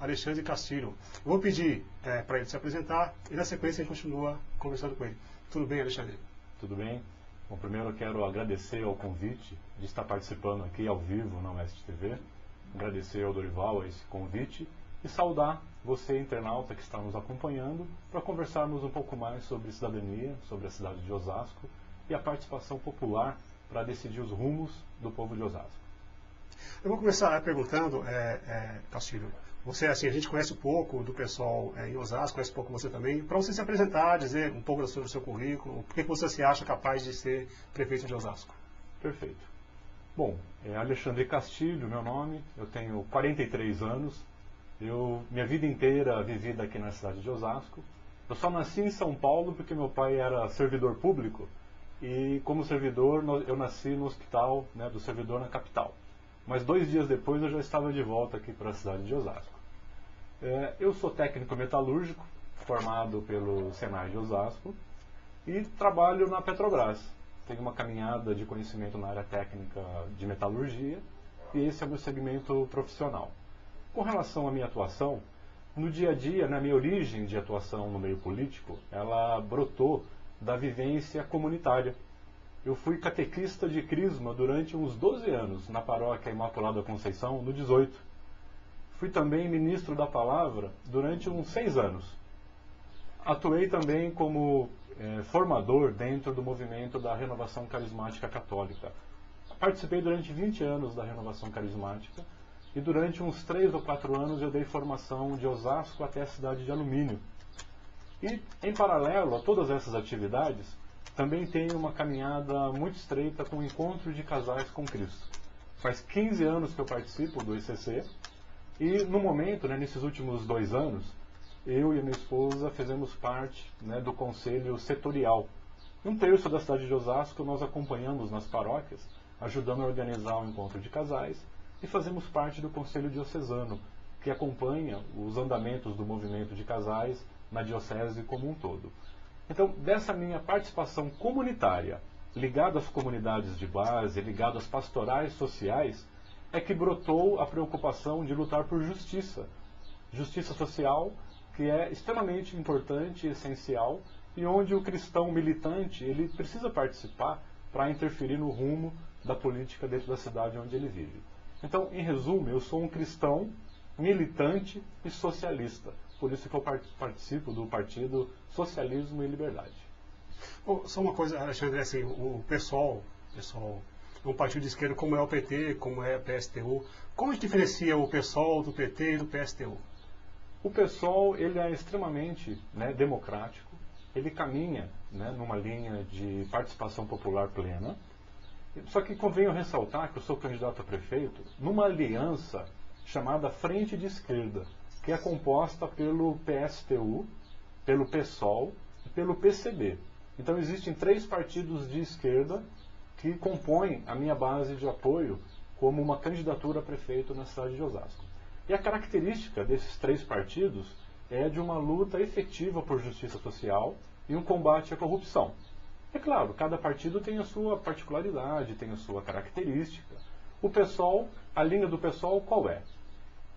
Alexandre Castilho. Eu vou pedir para ele se apresentar e na sequência a gente continua conversando com ele. Tudo bem, Alexandre? Tudo bem. Bom, primeiro eu quero agradecer ao convite de estar participando aqui ao vivo na Oeste TV. Agradecer ao Dorival a esse convite e saudar você, internauta, que está nos acompanhando, para conversarmos um pouco mais sobre cidadania, sobre a cidade de Osasco e a participação popular para decidir os rumos do povo de Osasco. Eu vou começar perguntando, Castilho, você, assim, a gente conhece um pouco do pessoal em Osasco, conhece um pouco você também, para você se apresentar, dizer um pouco sobre o seu currículo, por que você se acha capaz de ser prefeito de Osasco? Perfeito. Bom, é Alexandre Castilho, meu nome, eu tenho 43 anos, minha vida inteira vivida aqui na cidade de Osasco. Eu só nasci em São Paulo porque meu pai era servidor público e, como servidor, eu nasci no hospital, né, do servidor na capital. Mas 2 dias depois eu já estava de volta aqui para a cidade de Osasco. Eu sou técnico metalúrgico, formado pelo Senai de Osasco, e trabalho na Petrobras. Tenho uma caminhada de conhecimento na área técnica de metalurgia, e esse é o meu segmento profissional. Com relação à minha atuação, no dia a dia, na minha origem de atuação no meio político, ela brotou da vivência comunitária. Eu fui catequista de crisma durante uns 12 anos na paróquia Imaculada Conceição, no 18. Fui também ministro da palavra durante uns 6 anos. Atuei também como formador dentro do movimento da Renovação Carismática Católica. Participei durante 20 anos da Renovação Carismática e durante uns 3 ou 4 anos eu dei formação de Osasco até a cidade de Alumínio. E, em paralelo a todas essas atividades, também tenho uma caminhada muito estreita com o Encontro de Casais com Cristo. Faz 15 anos que eu participo do ECC e, no momento, nesses últimos 2 anos, eu e a minha esposa fizemos parte do Conselho Setorial. 1/3 da cidade de Osasco nós acompanhamos nas paróquias, ajudando a organizar o Encontro de Casais, e fazemos parte do Conselho Diocesano, que acompanha os andamentos do movimento de casais na diocese como um todo. Então, dessa minha participação comunitária, ligada às comunidades de base, ligada às pastorais sociais, é que brotou a preocupação de lutar por justiça. Justiça social, que é extremamente importante e essencial, e onde o cristão militante ele precisa participar para interferir no rumo da política dentro da cidade onde ele vive. Então, em resumo, eu sou um cristão militante e socialista. Por isso que eu participo do Partido Socialismo e Liberdade. Só uma coisa, Alexandre, assim, o PSOL é um partido de esquerda como é o PT, como é o PSTU. Como a gente diferencia o PSOL do PT e do PSTU? O PSOL ele é extremamente democrático, ele caminha numa linha de participação popular plena. Só que convém eu ressaltar que eu sou candidato a prefeito numa aliança chamada Frente de Esquerda, que é composta pelo PSTU, pelo PSOL e pelo PCB. Então existem 3 partidos de esquerda que compõem a minha base de apoio como uma candidatura a prefeito na cidade de Osasco. E a característica desses 3 partidos é de uma luta efetiva por justiça social e um combate à corrupção. É claro, cada partido tem a sua particularidade, tem a sua característica. O PSOL, a linha do PSOL qual é?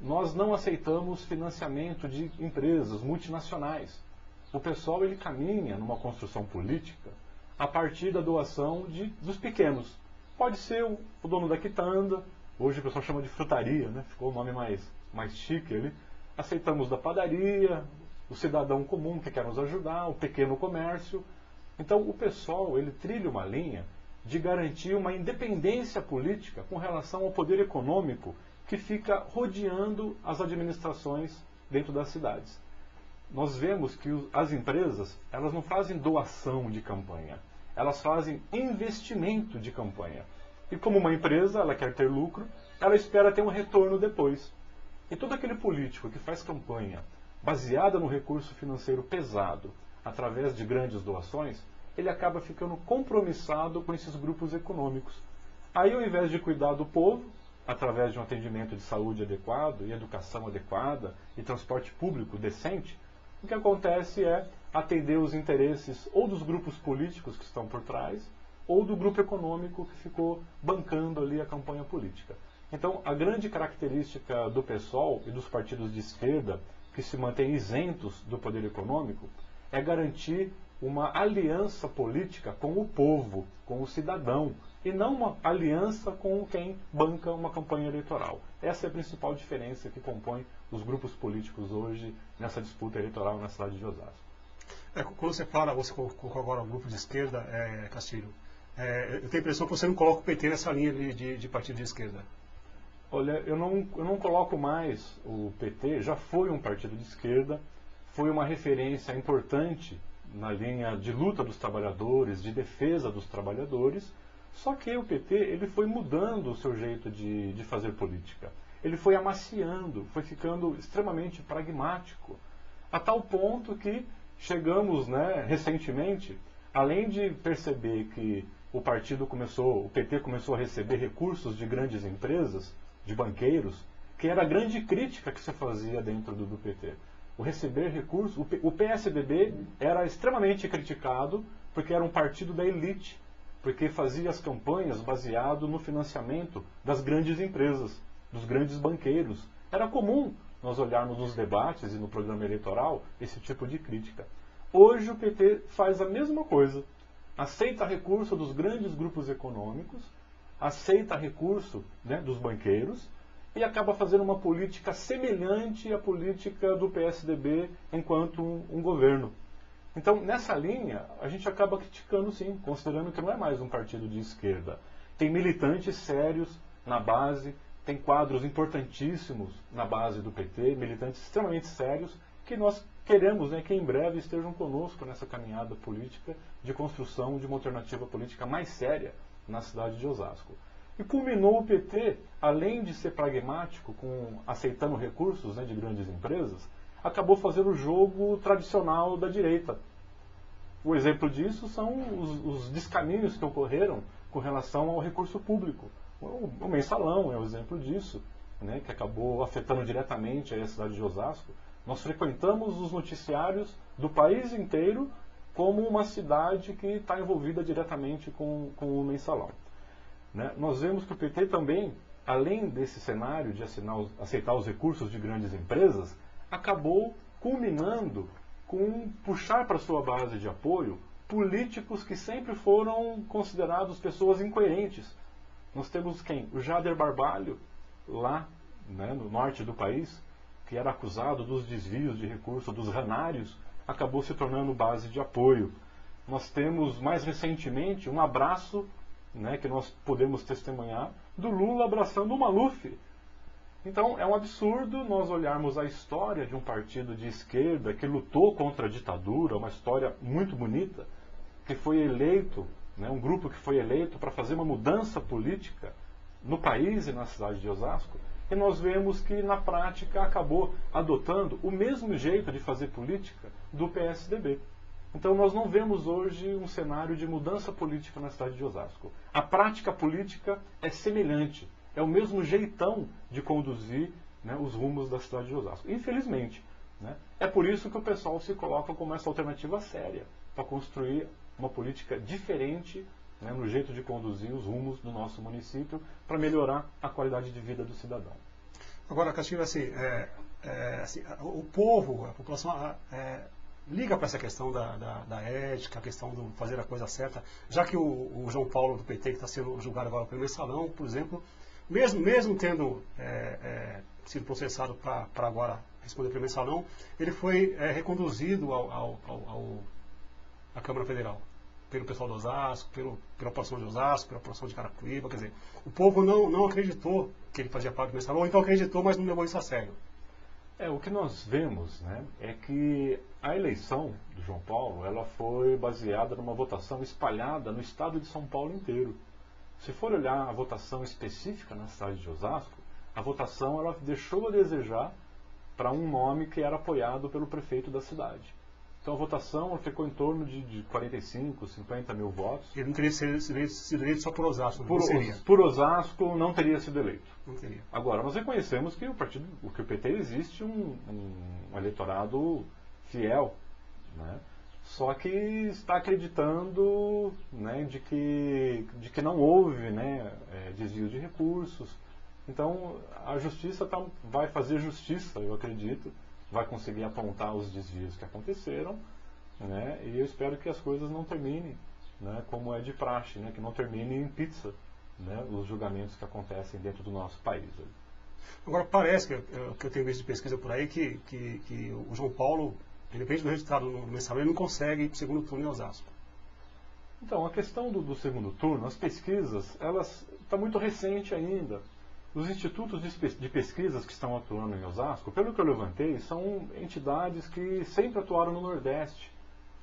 Nós não aceitamos financiamento de empresas multinacionais. O PSOL ele caminha numa construção política a partir da doação dos pequenos. Pode ser o dono da quitanda, hoje o pessoal chama de frutaria, ficou o nome mais chique ali. Aceitamos da padaria, o cidadão comum que quer nos ajudar, o pequeno comércio. Então o PSOL ele trilha uma linha de garantir uma independência política com relação ao poder econômico que fica rodeando as administrações dentro das cidades. Nós vemos que as empresas, elas não fazem doação de campanha, elas fazem investimento de campanha. E como uma empresa, ela quer ter lucro, ela espera ter um retorno depois. E todo aquele político que faz campanha baseada no recurso financeiro pesado, através de grandes doações, ele acaba ficando compromissado com esses grupos econômicos. Aí, ao invés de cuidar do povo, através de um atendimento de saúde adequado, e educação adequada, e transporte público decente, o que acontece é atender os interesses ou dos grupos políticos que estão por trás, ou do grupo econômico que ficou bancando ali a campanha política. Então, a grande característica do PSOL e dos partidos de esquerda que se mantêm isentos do poder econômico é garantir uma aliança política com o povo, com o cidadão, e não uma aliança com quem banca uma campanha eleitoral. Essa é a principal diferença que compõe os grupos políticos hoje nessa disputa eleitoral na cidade de Osasco. Quando você fala, você colocou agora o grupo de esquerda, Castilho, eu tenho a impressão que você não coloca o PT nessa linha de partido de esquerda. Olha, eu não coloco mais o PT, já foi um partido de esquerda, foi uma referência importante na linha de luta dos trabalhadores, de defesa dos trabalhadores, só que o PT ele foi mudando o seu jeito de fazer política. Ele foi amaciando, foi ficando extremamente pragmático, a tal ponto que chegamos, recentemente, além de perceber que o PT começou a receber recursos de grandes empresas, de banqueiros, que era a grande crítica que se fazia dentro do PT. O receber recursos, o PSDB era extremamente criticado porque era um partido da elite, porque fazia as campanhas baseado no financiamento das grandes empresas, dos grandes banqueiros. Era comum nós olharmos nos debates e no programa eleitoral esse tipo de crítica. Hoje o PT faz a mesma coisa. Aceita recurso dos grandes grupos econômicos, aceita recurso dos banqueiros e acaba fazendo uma política semelhante à política do PSDB enquanto um governo. Então, nessa linha, a gente acaba criticando sim, considerando que não é mais um partido de esquerda. Tem militantes sérios na base, tem quadros importantíssimos na base do PT, militantes extremamente sérios, que nós queremos que em breve estejam conosco nessa caminhada política de construção de uma alternativa política mais séria na cidade de Osasco. E culminou o PT, além de ser pragmático, aceitando recursos de grandes empresas, acabou fazendo o jogo tradicional da direita. O exemplo disso são os descaminhos que ocorreram com relação ao recurso público. O mensalão é o exemplo disso, que acabou afetando diretamente a cidade de Osasco. Nós frequentamos os noticiários do país inteiro como uma cidade que está envolvida diretamente com o mensalão. Nós vemos que o PT também, além desse cenário de aceitar os recursos de grandes empresas, acabou culminando com puxar para sua base de apoio políticos que sempre foram considerados pessoas incoerentes. Nós temos quem? O Jader Barbalho, lá no norte do país, que era acusado dos desvios de recursos, dos ranários, acabou se tornando base de apoio. Nós temos, mais recentemente, um abraço que nós podemos testemunhar do Lula abraçando o Maluf. Então, é um absurdo nós olharmos a história de um partido de esquerda que lutou contra a ditadura, uma história muito bonita, que foi eleito, um grupo que foi eleito para fazer uma mudança política no país e na cidade de Osasco, e nós vemos que, na prática, acabou adotando o mesmo jeito de fazer política do PSDB. Então, nós não vemos hoje um cenário de mudança política na cidade de Osasco. A prática política é semelhante, é o mesmo jeitão de conduzir os rumos da cidade de Osasco. Infelizmente. É por isso que o pessoal se coloca como essa alternativa séria, para construir uma política diferente no jeito de conduzir os rumos do nosso município, para melhorar a qualidade de vida do cidadão. Agora, Castilho, o povo, a população liga para essa questão da ética, a questão do fazer a coisa certa, já que o João Paulo do PT, que está sendo julgado agora pelo mensalão, por exemplo, mesmo tendo sido processado para agora responder pelo mensalão, ele foi reconduzido à Câmara Federal, pelo pessoal de Osasco, pela população de Osasco, pela população de Carapicuíba. Quer dizer, o povo não acreditou que ele fazia parte do mensalão, ou então acreditou, mas não levou isso a sério. O que nós vemos é que a eleição do João Paulo ela foi baseada numa votação espalhada no estado de São Paulo inteiro. Se for olhar a votação específica na cidade de Osasco, a votação ela deixou a desejar para um nome que era apoiado pelo prefeito da cidade. Então a votação ficou em torno de 45, 50 mil votos. Ele não teria sido eleito só por Osasco, por Osasco não teria sido eleito. Não teria. Agora, nós reconhecemos que o PT existe um eleitorado fiel, só que está acreditando de que não houve desvio de recursos, Então, a justiça vai fazer justiça, eu acredito, vai conseguir apontar os desvios que aconteceram, né? E eu espero que as coisas não terminem, né, como é de praxe, né, que não terminem em pizza, né, os julgamentos que acontecem dentro do nosso país. Agora, parece que eu tenho visto de pesquisa por aí que o João Paulo, independente do resultado no mensalão, ele não consegue ir para o segundo turno em Osasco. Então, a questão do segundo turno, as pesquisas, elas está muito recente ainda. Os institutos de pesquisas que estão atuando em Osasco, pelo que eu levantei, são entidades que sempre atuaram no Nordeste.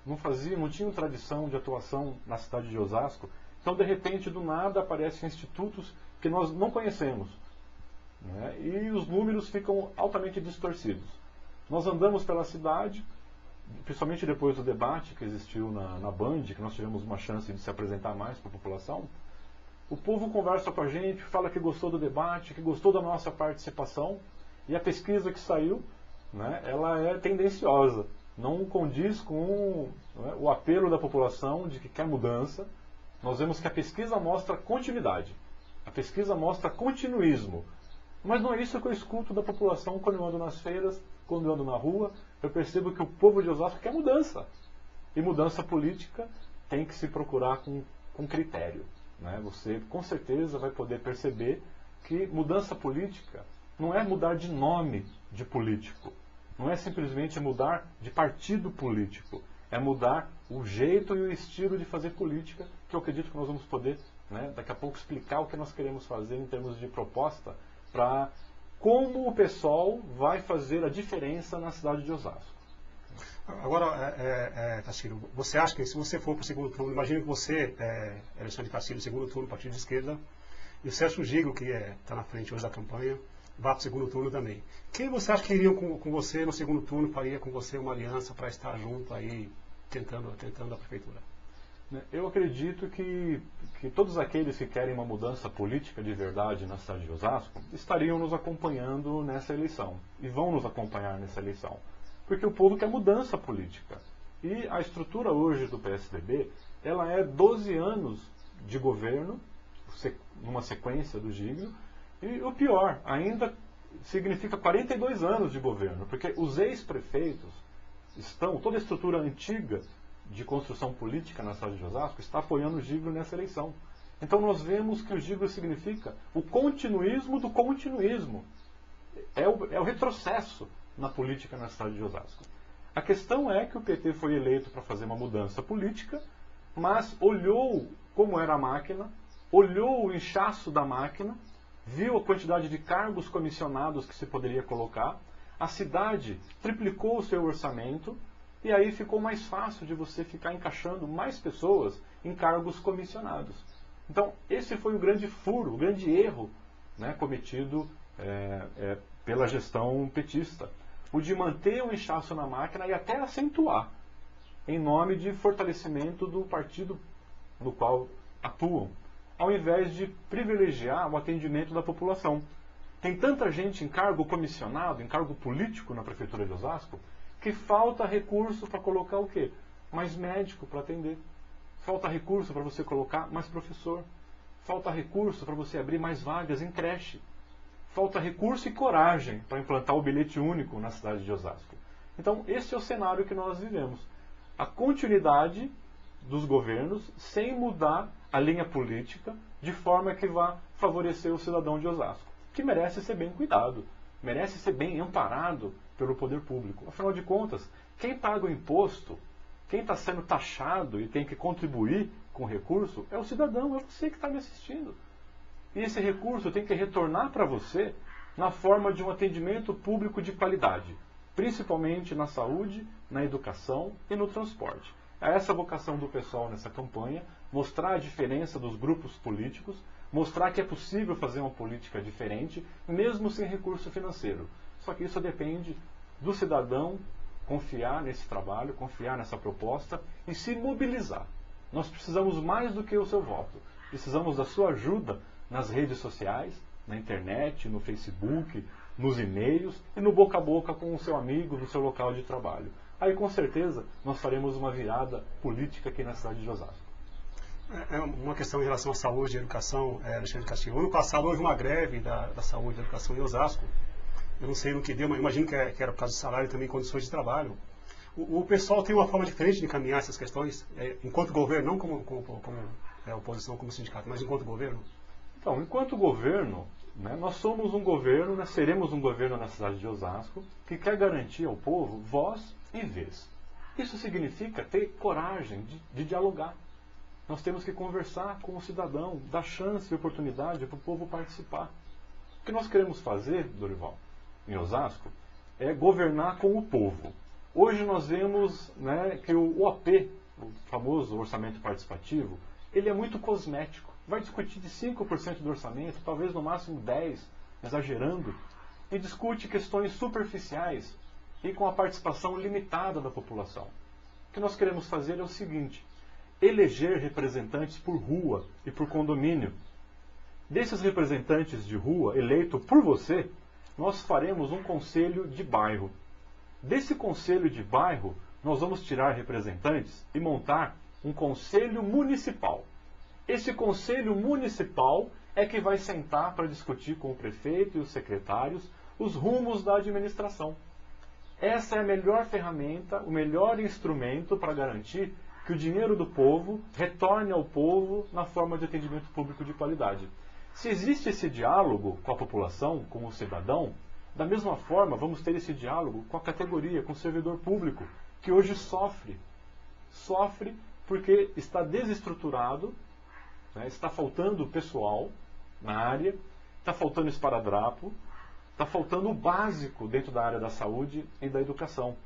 Não tinham tradição de atuação na cidade de Osasco. Então, de repente, do nada, aparecem institutos que nós não conhecemos, né? E os números ficam altamente distorcidos. Nós andamos pela cidade, principalmente depois do debate que existiu na Band, que nós tivemos uma chance de se apresentar mais para a população. O povo conversa com a gente, fala que gostou do debate, que gostou da nossa participação, e a pesquisa que saiu, né, ela é tendenciosa, não condiz com, né, o apelo da população de que quer mudança. Nós vemos que a pesquisa mostra continuidade, a pesquisa mostra continuismo, mas não é isso que eu escuto da população quando eu ando nas feiras, quando eu ando na rua. Eu percebo que o povo de Osasco quer mudança, e mudança política tem que se procurar com critério. Né? Você com certeza vai poder perceber que mudança política não é mudar de nome de político, não é simplesmente mudar de partido político, é mudar o jeito e o estilo de fazer política, que eu acredito que nós vamos poder, né, daqui a pouco explicar o que nós queremos fazer em termos de proposta para como o PSOL vai fazer a diferença na cidade de Osasco. Agora, Castilho, você acha que se você for para o segundo turno, imagina que você, Alexandre Castilho, segundo turno, partido de esquerda, e o Sérgio Giglo, que está na frente hoje da campanha, vá para o segundo turno também. Quem você acha que iriam com você no segundo turno, faria com você uma aliança para estar junto aí, tentando a prefeitura? Eu acredito que todos aqueles que querem uma mudança política de verdade na cidade de Osasco estariam nos acompanhando nessa eleição, e vão nos acompanhar nessa eleição. Porque o povo quer mudança política. E a estrutura hoje do PSDB, ela é 12 anos de governo, numa sequência do Giglo, e o pior, ainda significa 42 anos de governo, porque os ex-prefeitos toda a estrutura antiga de construção política na cidade de Osasco está apoiando o Giglo nessa eleição. Então nós vemos que o Giglo significa o continuismo do continuismo. É o retrocesso na política na cidade de Osasco. A questão é que o PT foi eleito para fazer uma mudança política, mas olhou como era a máquina, olhou o inchaço da máquina, viu a quantidade de cargos comissionados que se poderia colocar, a cidade triplicou o seu orçamento, e aí ficou mais fácil de você ficar encaixando mais pessoas em cargos comissionados. Então, esse foi o grande furo, o grande erro, né, cometido pela gestão petista. O de manter o inchaço na máquina e até acentuar, em nome de fortalecimento do partido no qual atuam, ao invés de privilegiar o atendimento da população. Tem tanta gente em cargo comissionado, em cargo político na Prefeitura de Osasco, que falta recurso para colocar o quê? Mais médico para atender. Falta recurso para você colocar mais professor. Falta recurso para você abrir mais vagas em creche. Falta recurso e coragem para implantar o bilhete único na cidade de Osasco. Então, esse é o cenário que nós vivemos. A continuidade dos governos sem mudar a linha política de forma que vá favorecer o cidadão de Osasco, que merece ser bem cuidado, merece ser bem amparado pelo poder público. Afinal de contas, quem paga o imposto, quem está sendo taxado e tem que contribuir com o recurso, é o cidadão, é você que está me assistindo. E esse recurso tem que retornar para você na forma de um atendimento público de qualidade, principalmente na saúde, na educação e no transporte. É essa a vocação do PSOL nessa campanha, mostrar a diferença dos grupos políticos, mostrar que é possível fazer uma política diferente, mesmo sem recurso financeiro. Só que isso depende do cidadão confiar nesse trabalho, confiar nessa proposta e se mobilizar. Nós precisamos mais do que o seu voto. Precisamos da sua ajuda nas redes sociais, na internet, no Facebook, nos e-mails e no boca a boca com o seu amigo, no seu local de trabalho. Aí com certeza nós faremos uma virada política aqui na cidade de Osasco. É uma questão em relação à saúde e educação, Alexandre Castilho. Ano passado houve uma greve da saúde e da educação em Osasco. Eu não sei no que deu, mas imagino que era por causa de salário e também condições de trabalho. O pessoal tem uma forma diferente de encaminhar essas questões, enquanto governo, não como oposição, como sindicato, mas enquanto governo? Então, enquanto governo, né, nós somos um governo, né, seremos um governo na cidade de Osasco, que quer garantir ao povo voz e vez. Isso significa ter coragem de dialogar. Nós temos que conversar com o cidadão, dar chance e oportunidade para o povo participar. O que nós queremos fazer, Dorival, em Osasco, é governar com o povo. Hoje nós vemos, né, que o OP, o famoso orçamento participativo, ele é muito cosmético. Vai discutir de 5% do orçamento, talvez no máximo 10%, exagerando, e discute questões superficiais e com a participação limitada da população. O que nós queremos fazer é o seguinte: eleger representantes por rua e por condomínio. Desses representantes de rua, eleito por você, nós faremos um conselho de bairro. Desse conselho de bairro, nós vamos tirar representantes e montar um conselho municipal. Esse conselho municipal é que vai sentar para discutir com o prefeito e os secretários os rumos da administração. Essa é a melhor ferramenta, o melhor instrumento para garantir que o dinheiro do povo retorne ao povo na forma de atendimento público de qualidade. Se existe esse diálogo com a população, com o cidadão, da mesma forma vamos ter esse diálogo com a categoria, com o servidor público, que hoje sofre. Sofre porque está desestruturado, né, está faltando pessoal na área, está faltando esparadrapo, está faltando o básico dentro da área da saúde e da educação.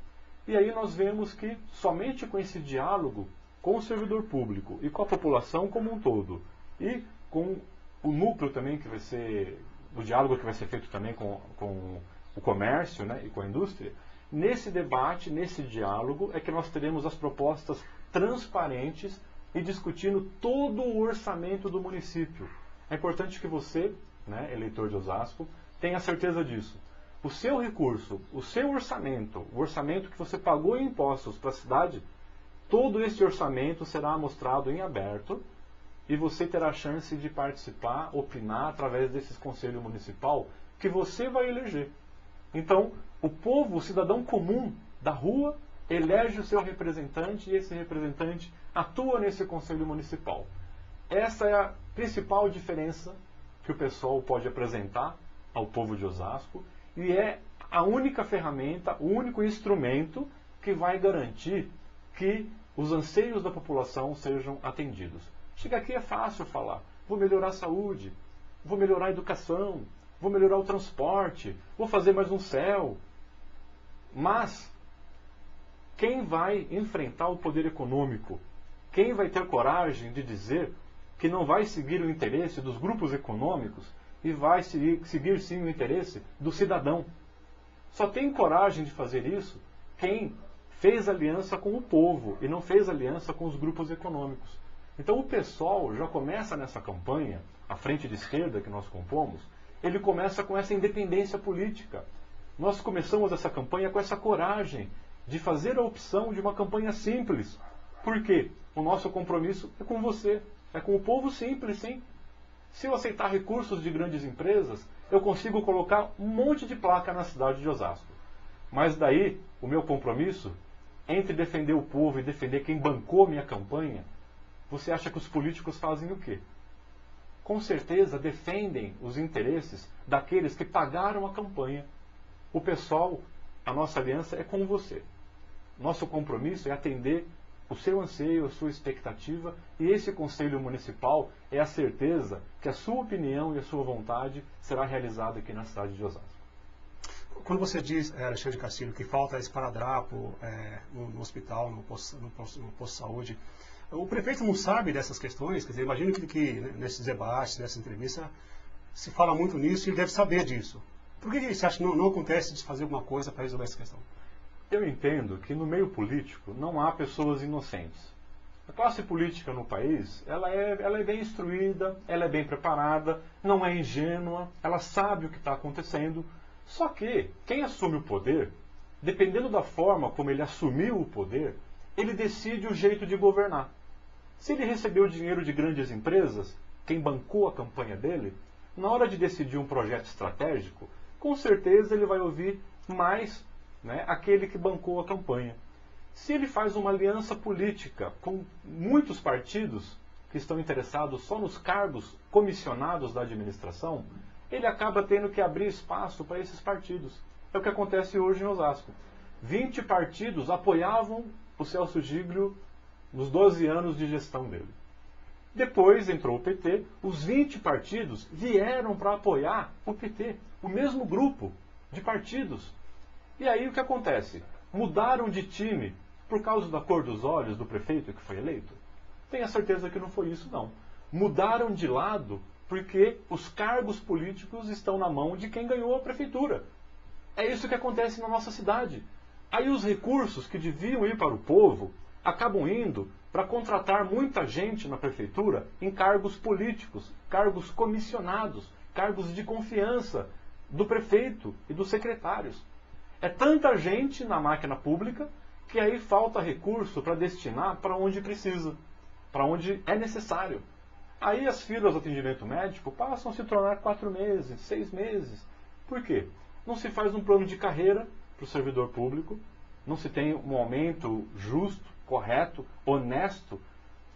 E aí nós vemos que somente com esse diálogo com o servidor público e com a população como um todo, e com o núcleo também que vai ser, o diálogo que vai ser feito também com o comércio, né, e com a indústria, nesse debate, nesse diálogo, é que nós teremos as propostas transparentes e discutindo todo o orçamento do município. É importante que você, né, eleitor de Osasco, tenha certeza disso. O seu recurso, o seu orçamento, o orçamento que você pagou em impostos para a cidade, todo esse orçamento será mostrado em aberto e você terá a chance de participar, opinar através desses conselho municipal que você vai eleger. Então, o povo, o cidadão comum da rua, elege o seu representante e esse representante atua nesse conselho municipal. Essa é a principal diferença que o pessoal pode apresentar ao povo de Osasco e é a única ferramenta, o único instrumento que vai garantir que os anseios da população sejam atendidos. Chega aqui é fácil falar, vou melhorar a saúde, vou melhorar a educação, vou melhorar o transporte, vou fazer mais um céu. Mas quem vai enfrentar o poder econômico? Quem vai ter coragem de dizer que não vai seguir o interesse dos grupos econômicos e vai seguir sim o interesse do cidadão? Só tem coragem de fazer isso quem fez aliança com o povo e não fez aliança com os grupos econômicos. Então o PSOL já começa nessa campanha, a frente de esquerda que nós compomos, ele começa com essa independência política. Nós começamos essa campanha com essa coragem de fazer a opção de uma campanha simples. Por quê? O nosso compromisso é com você, é com o povo simples, sim. Se eu aceitar recursos de grandes empresas, eu consigo colocar um monte de placa na cidade de Osasco. Mas daí, o meu compromisso, entre defender o povo e defender quem bancou minha campanha, você acha que os políticos fazem o quê? Com certeza defendem os interesses daqueles que pagaram a campanha. O pessoal, a nossa aliança é com você. Nosso compromisso é atender o seu anseio, a sua expectativa, e esse Conselho Municipal é a certeza que a sua opinião e a sua vontade será realizada aqui na cidade de Osasco. Quando você diz, Alexandre Castilho, que falta esparadrapo no hospital, no posto de saúde, o prefeito não sabe dessas questões? Quer dizer, imagino que nesses debates, nessa entrevista, se fala muito nisso e ele deve saber disso. Por que você acha que não acontece de fazer alguma coisa para resolver essa questão? Eu entendo que no meio político não há pessoas inocentes. A classe política no país, ela é bem instruída, ela é bem preparada, não é ingênua, ela sabe o que está acontecendo. Só que quem assume o poder, dependendo da forma como ele assumiu o poder, ele decide o jeito de governar. Se ele recebeu dinheiro de grandes empresas, quem bancou a campanha dele, na hora de decidir um projeto estratégico, com certeza ele vai ouvir mais, né, aquele que bancou a campanha. Se ele faz uma aliança política com muitos partidos que estão interessados só nos cargos comissionados da administração, ele acaba tendo que abrir espaço para esses partidos. É o que acontece hoje em Osasco. 20 partidos apoiavam o Celso Giglio nos 12 anos de gestão dele. Depois entrou o PT, os 20 partidos vieram para apoiar o PT, o mesmo grupo de partidos. E aí o que acontece? Mudaram de time por causa da cor dos olhos do prefeito que foi eleito? Tenha certeza que não foi isso, não. Mudaram de lado porque os cargos políticos estão na mão de quem ganhou a prefeitura. É isso que acontece na nossa cidade. Aí os recursos que deviam ir para o povo acabam indo para contratar muita gente na prefeitura em cargos políticos, cargos comissionados, cargos de confiança do prefeito e dos secretários. É tanta gente na máquina pública que aí falta recurso para destinar para onde precisa, para onde é necessário. Aí as filas do atendimento médico passam a se tornar 4 meses, 6 meses. Por quê? Não se faz um plano de carreira para o servidor público, não se tem um aumento justo, correto, honesto,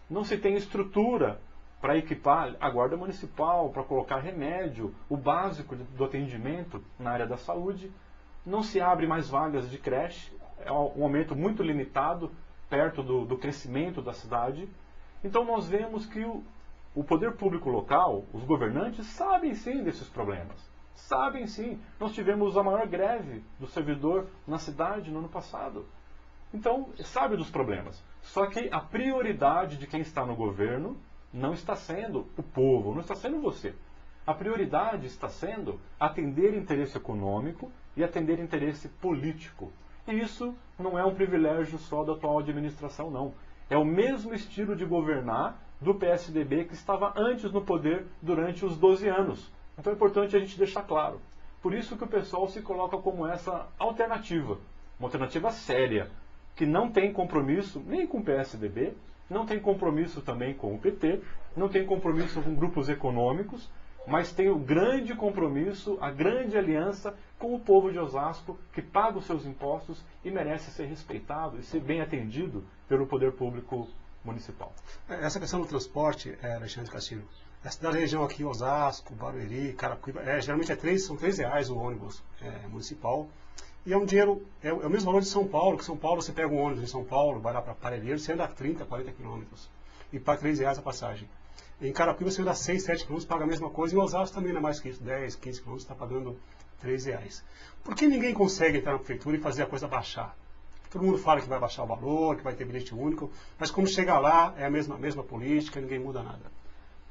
não se tem estrutura para equipar a guarda municipal, para colocar remédio, o básico do atendimento na área da saúde, não se abre mais vagas de creche, é um aumento muito limitado, perto do crescimento da cidade. Então nós vemos que o poder público local, os governantes, sabem sim desses problemas. Sabem sim. Nós tivemos a maior greve do servidor na cidade no ano passado. Então, sabe dos problemas. Só que a prioridade de quem está no governo não está sendo o povo, não está sendo você. A prioridade está sendo atender interesse econômico e atender interesse político. E isso não é um privilégio só da atual administração, não. É o mesmo estilo de governar do PSDB que estava antes no poder durante os 12 anos. Então é importante a gente deixar claro. Por isso que o pessoal se coloca como essa alternativa, uma alternativa séria, que não tem compromisso nem com o PSDB, não tem compromisso também com o PT, não tem compromisso com grupos econômicos, mas tem o grande compromisso, a grande aliança com o povo de Osasco, que paga os seus impostos e merece ser respeitado e ser bem atendido pelo poder público municipal. Essa questão do transporte, Alexandre Castilho, da região aqui, Osasco, Barueri, Carapicuíba, geralmente são R$3 o ônibus municipal. E é um dinheiro, é o mesmo valor de São Paulo, que São Paulo você pega um ônibus em São Paulo, vai lá para Parelheiros, você anda 30, 40 quilômetros e paga R$3 a passagem. Em Carapicuíba você anda 6, 7 quilômetros, paga a mesma coisa. Em Osasco também não é mais que isso, 10, 15 quilômetros, está pagando R$3. Por que ninguém consegue entrar na prefeitura e fazer a coisa baixar? Todo mundo fala que vai baixar o valor, que vai ter bilhete único, mas quando chega lá é a mesma política, ninguém muda nada.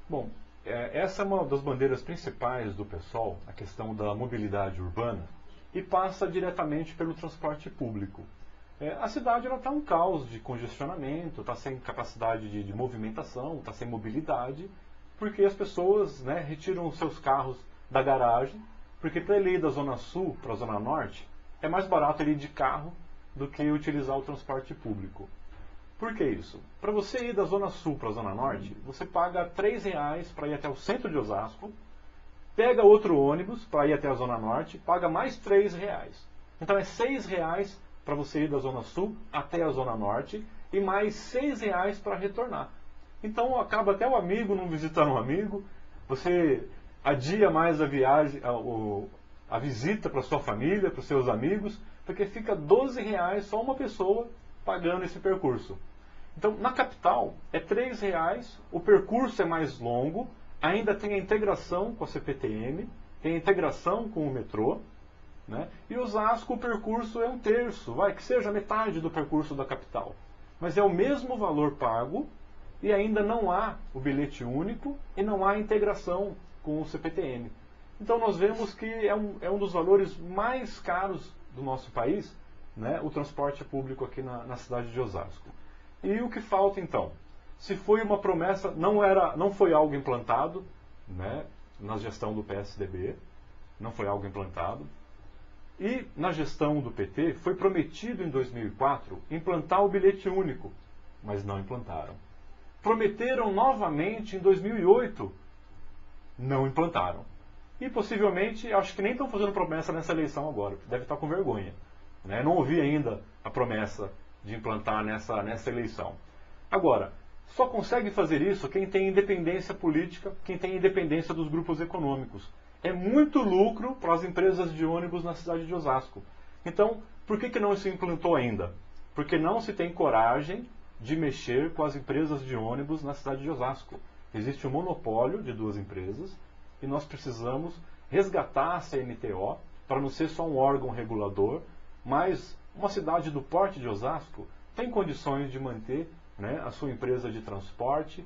Bom, essa é uma das bandeiras principais do PSOL, a questão da mobilidade urbana, e passa diretamente pelo transporte público. A cidade está um caos de congestionamento, está sem capacidade de movimentação, está sem mobilidade, porque as pessoas, né, retiram os seus carros da garagem, porque para ele ir da Zona Sul para a Zona Norte, é mais barato ele ir de carro do que utilizar o transporte público. Por que isso? Para você ir da Zona Sul para a Zona Norte, você paga R$3 para ir até o centro de Osasco, pega outro ônibus para ir até a Zona Norte, paga mais R$3. Então é R$6 para você ir da Zona Sul até a Zona Norte e mais R$6 para retornar. Então acaba até o amigo não visitando um amigo, você adia mais a viagem, a visita para sua família, para os seus amigos, porque fica R$12 só uma pessoa pagando esse percurso. Então, na capital, é R$3, o percurso é mais longo, ainda tem a integração com a CPTM, tem a integração com o metrô, né? E Osasco, o percurso é 1/3, que seja metade do percurso da capital. Mas é o mesmo valor pago e ainda não há o bilhete único e não há integração com o CPTM. Então nós vemos que é um dos valores mais caros do nosso país, né, o transporte público aqui na cidade de Osasco. E o que falta então? Se foi uma promessa, não foi algo implantado, né, na gestão do PSDB, não foi algo implantado. E na gestão do PT foi prometido em 2004 implantar o bilhete único, mas não implantaram. prometeram novamente em 2008, não implantaram. E possivelmente, acho que nem estão fazendo promessa nessa eleição agora, deve estar com vergonha. Né? Não ouvi ainda a promessa de implantar nessa eleição. Agora, só consegue fazer isso quem tem independência política, quem tem independência dos grupos econômicos. É muito lucro para as empresas de ônibus na cidade de Osasco. Então, por que não se implantou ainda? Porque não se tem coragem de mexer com as empresas de ônibus na cidade de Osasco. Existe um monopólio de duas empresas e nós precisamos resgatar a CNTO para não ser só um órgão regulador, mas uma cidade do porte de Osasco tem condições de manter, né, a sua empresa de transporte,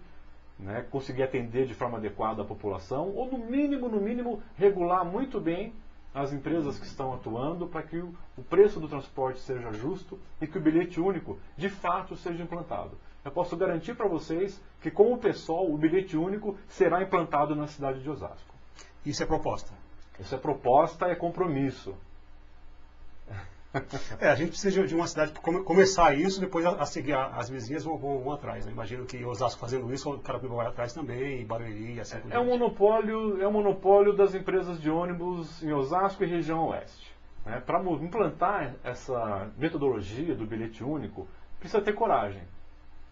né, conseguir atender de forma adequada a população, ou no mínimo, regular muito bem as empresas que estão atuando para que o preço do transporte seja justo e que o bilhete único, de fato, seja implantado. Eu posso garantir para vocês que, com o PSOL, o bilhete único será implantado na cidade de Osasco. Isso é proposta? Isso é proposta, é compromisso. A gente precisa de uma cidade para começar isso, depois a seguir as vizinhas vão atrás. Né? Imagino que Osasco fazendo isso, o Carapicuíba vai atrás também, Barueri, assim por diante. É um monopólio das empresas de ônibus em Osasco e região oeste. Né? Para implantar essa metodologia do bilhete único, precisa ter coragem.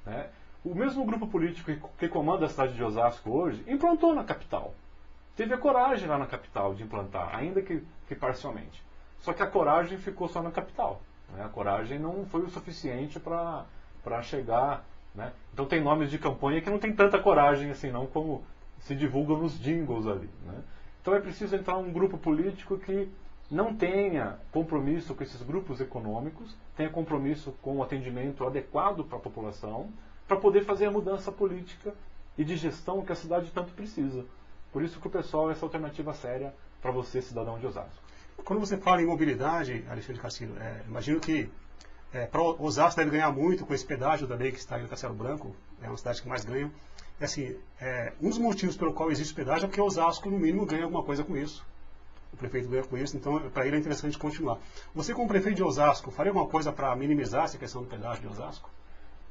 Né? O mesmo grupo político que comanda a cidade de Osasco hoje, implantou na capital. Teve a coragem lá na capital de implantar, ainda que parcialmente. Só que a coragem ficou só na capital. Né? A coragem não foi o suficiente para chegar. Né? Então tem nomes de campanha que não tem tanta coragem assim não, como se divulgam nos jingles ali. Né? Então é preciso entrar um grupo político que não tenha compromisso com esses grupos econômicos, tenha compromisso com o atendimento adequado para a população, para poder fazer a mudança política e de gestão que a cidade tanto precisa. Por isso que o pessoal é essa alternativa séria para você, cidadão de Osasco. Quando você fala em mobilidade, Alexandre Castilho, imagino que para Osasco deve ganhar muito com esse pedágio também que está aí no Castelo Branco, é uma cidade que mais ganha. Assim, um dos motivos pelo qual existe o pedágio é porque Osasco, no mínimo, ganha alguma coisa com isso. O prefeito ganha com isso, então para ele é interessante continuar. Você, como prefeito de Osasco, faria alguma coisa para minimizar essa questão do pedágio de Osasco?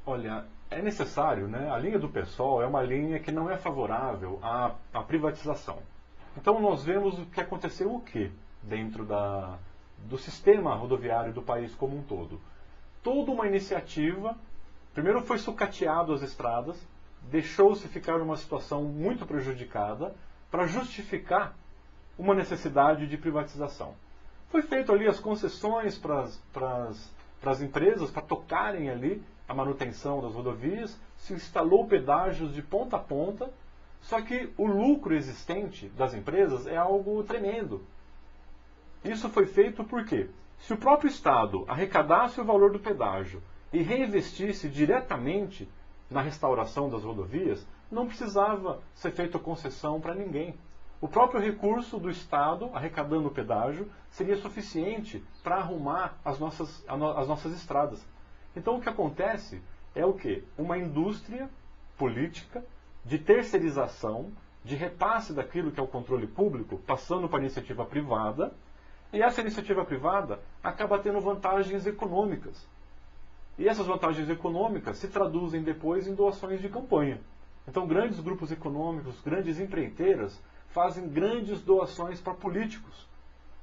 Olha, é necessário, né? A linha do PSOL é uma linha que não é favorável à privatização. Então nós vemos o que aconteceu dentro do sistema rodoviário do país como um todo. Toda uma iniciativa, primeiro foi sucateado as estradas, deixou-se ficar numa situação muito prejudicada para justificar uma necessidade de privatização. Foi feito ali as concessões para as empresas, para tocarem ali a manutenção das rodovias, se instalou pedágios de ponta a ponta, só que o lucro existente das empresas é algo tremendo. Isso foi feito porque, se o próprio Estado arrecadasse o valor do pedágio e reinvestisse diretamente na restauração das rodovias, não precisava ser feita concessão para ninguém. O próprio recurso do Estado, arrecadando o pedágio, seria suficiente para arrumar as nossas estradas. Então o que acontece é o quê? Uma indústria política de terceirização, de repasse daquilo que é o controle público, passando para a iniciativa privada, e essa iniciativa privada acaba tendo vantagens econômicas. E essas vantagens econômicas se traduzem depois em doações de campanha. Então grandes grupos econômicos, grandes empreiteiras, fazem grandes doações para políticos.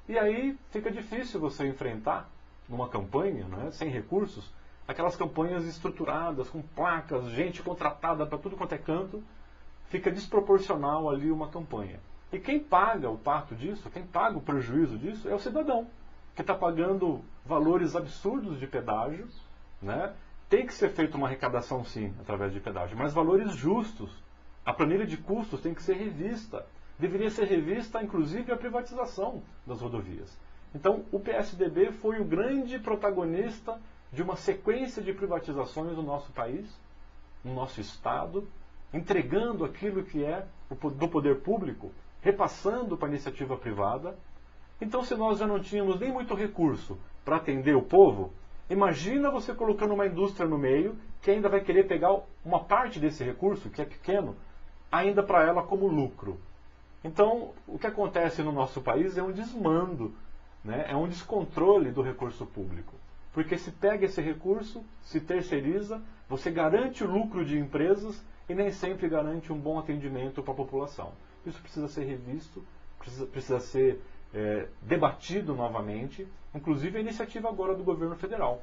E aí fica difícil você enfrentar, numa campanha, né, sem recursos, aquelas campanhas estruturadas, com placas, gente contratada para tudo quanto é canto, fica desproporcional ali uma campanha. E quem paga o pato disso, quem paga o prejuízo disso, é o cidadão, que está pagando valores absurdos de pedágio, né? Tem que ser feita uma arrecadação, sim, através de pedágio, mas valores justos. A planilha de custos tem que ser revista. Deveria ser revista, inclusive, a privatização das rodovias. Então, o PSDB foi o grande protagonista de uma sequência de privatizações no nosso país, no nosso Estado, entregando aquilo que é do poder público, repassando para a iniciativa privada. Então, se nós já não tínhamos nem muito recurso para atender o povo, imagina você colocando uma indústria no meio, que ainda vai querer pegar uma parte desse recurso, que é pequeno, ainda para ela como lucro. Então, o que acontece no nosso país é um desmando, né? É um descontrole do recurso público. Porque se pega esse recurso, se terceiriza, você garante o lucro de empresas e nem sempre garante um bom atendimento para a população. Isso precisa ser revisto, precisa ser debatido novamente, inclusive a iniciativa agora do governo federal.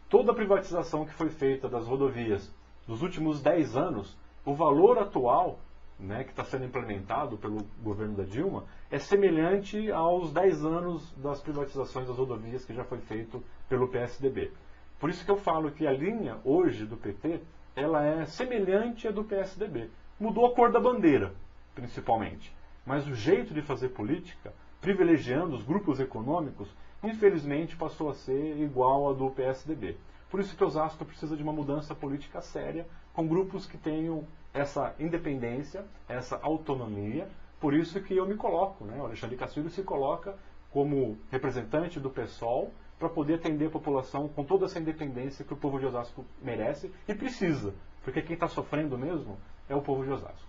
Toda a privatização que foi feita das rodovias nos últimos 10 anos, o valor atual, né, que está sendo implementado pelo governo da Dilma, é semelhante aos 10 anos das privatizações das rodovias que já foi feito pelo PSDB. Por isso que eu falo que a linha hoje do PT, ela é semelhante à do PSDB. Mudou a cor da bandeira, principalmente. Mas o jeito de fazer política, privilegiando os grupos econômicos, infelizmente passou a ser igual à do PSDB. Por isso que Osasco precisa de uma mudança política séria, com grupos que tenham essa independência, essa autonomia. Por isso que eu me coloco, né? O Alexandre Castilho se coloca como representante do PSOL para poder atender a população com toda essa independência que o povo de Osasco merece e precisa, porque quem está sofrendo mesmo é o povo de Osasco.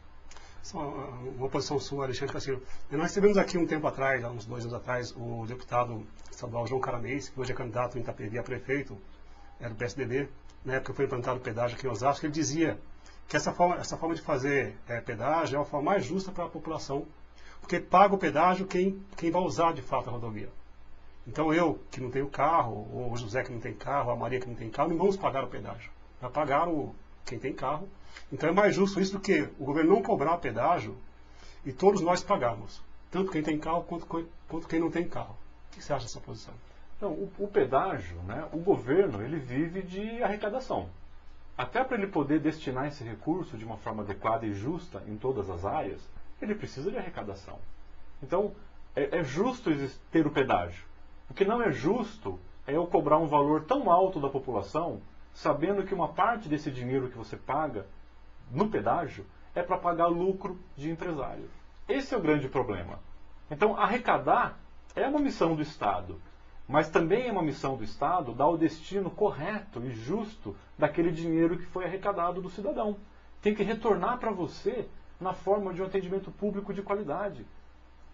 Só uma posição sua, Alexandre Castilho. Nós recebemos aqui um tempo atrás, há uns 2 anos atrás, o deputado estadual João Caramês, que hoje é candidato em Itapevi a prefeito, era do PSDB. Na época foi implantado o pedágio aqui em Osasco. Ele dizia que essa forma de fazer pedágio é a forma mais justa para a população, porque paga o pedágio quem vai usar de fato a rodovia. Então eu, que não tenho carro, ou o José que não tem carro, a Maria que não tem carro, não vamos pagar o pedágio. Vai pagar quem tem carro. Então é mais justo isso do que o governo não cobrar pedágio e todos nós pagarmos. Tanto quem tem carro quanto quem não tem carro. O que você acha dessa posição? Então, o pedágio, né, o governo, ele vive de arrecadação. Até para ele poder destinar esse recurso de uma forma adequada e justa em todas as áreas, ele precisa de arrecadação. Então, é justo ter o pedágio. O que não é justo é eu cobrar um valor tão alto da população, sabendo que uma parte desse dinheiro que você paga no pedágio é para pagar lucro de empresário. Esse é o grande problema. Então, arrecadar é uma missão do Estado, mas também é uma missão do Estado dar o destino correto e justo daquele dinheiro que foi arrecadado do cidadão. Tem que retornar para você na forma de um atendimento público de qualidade.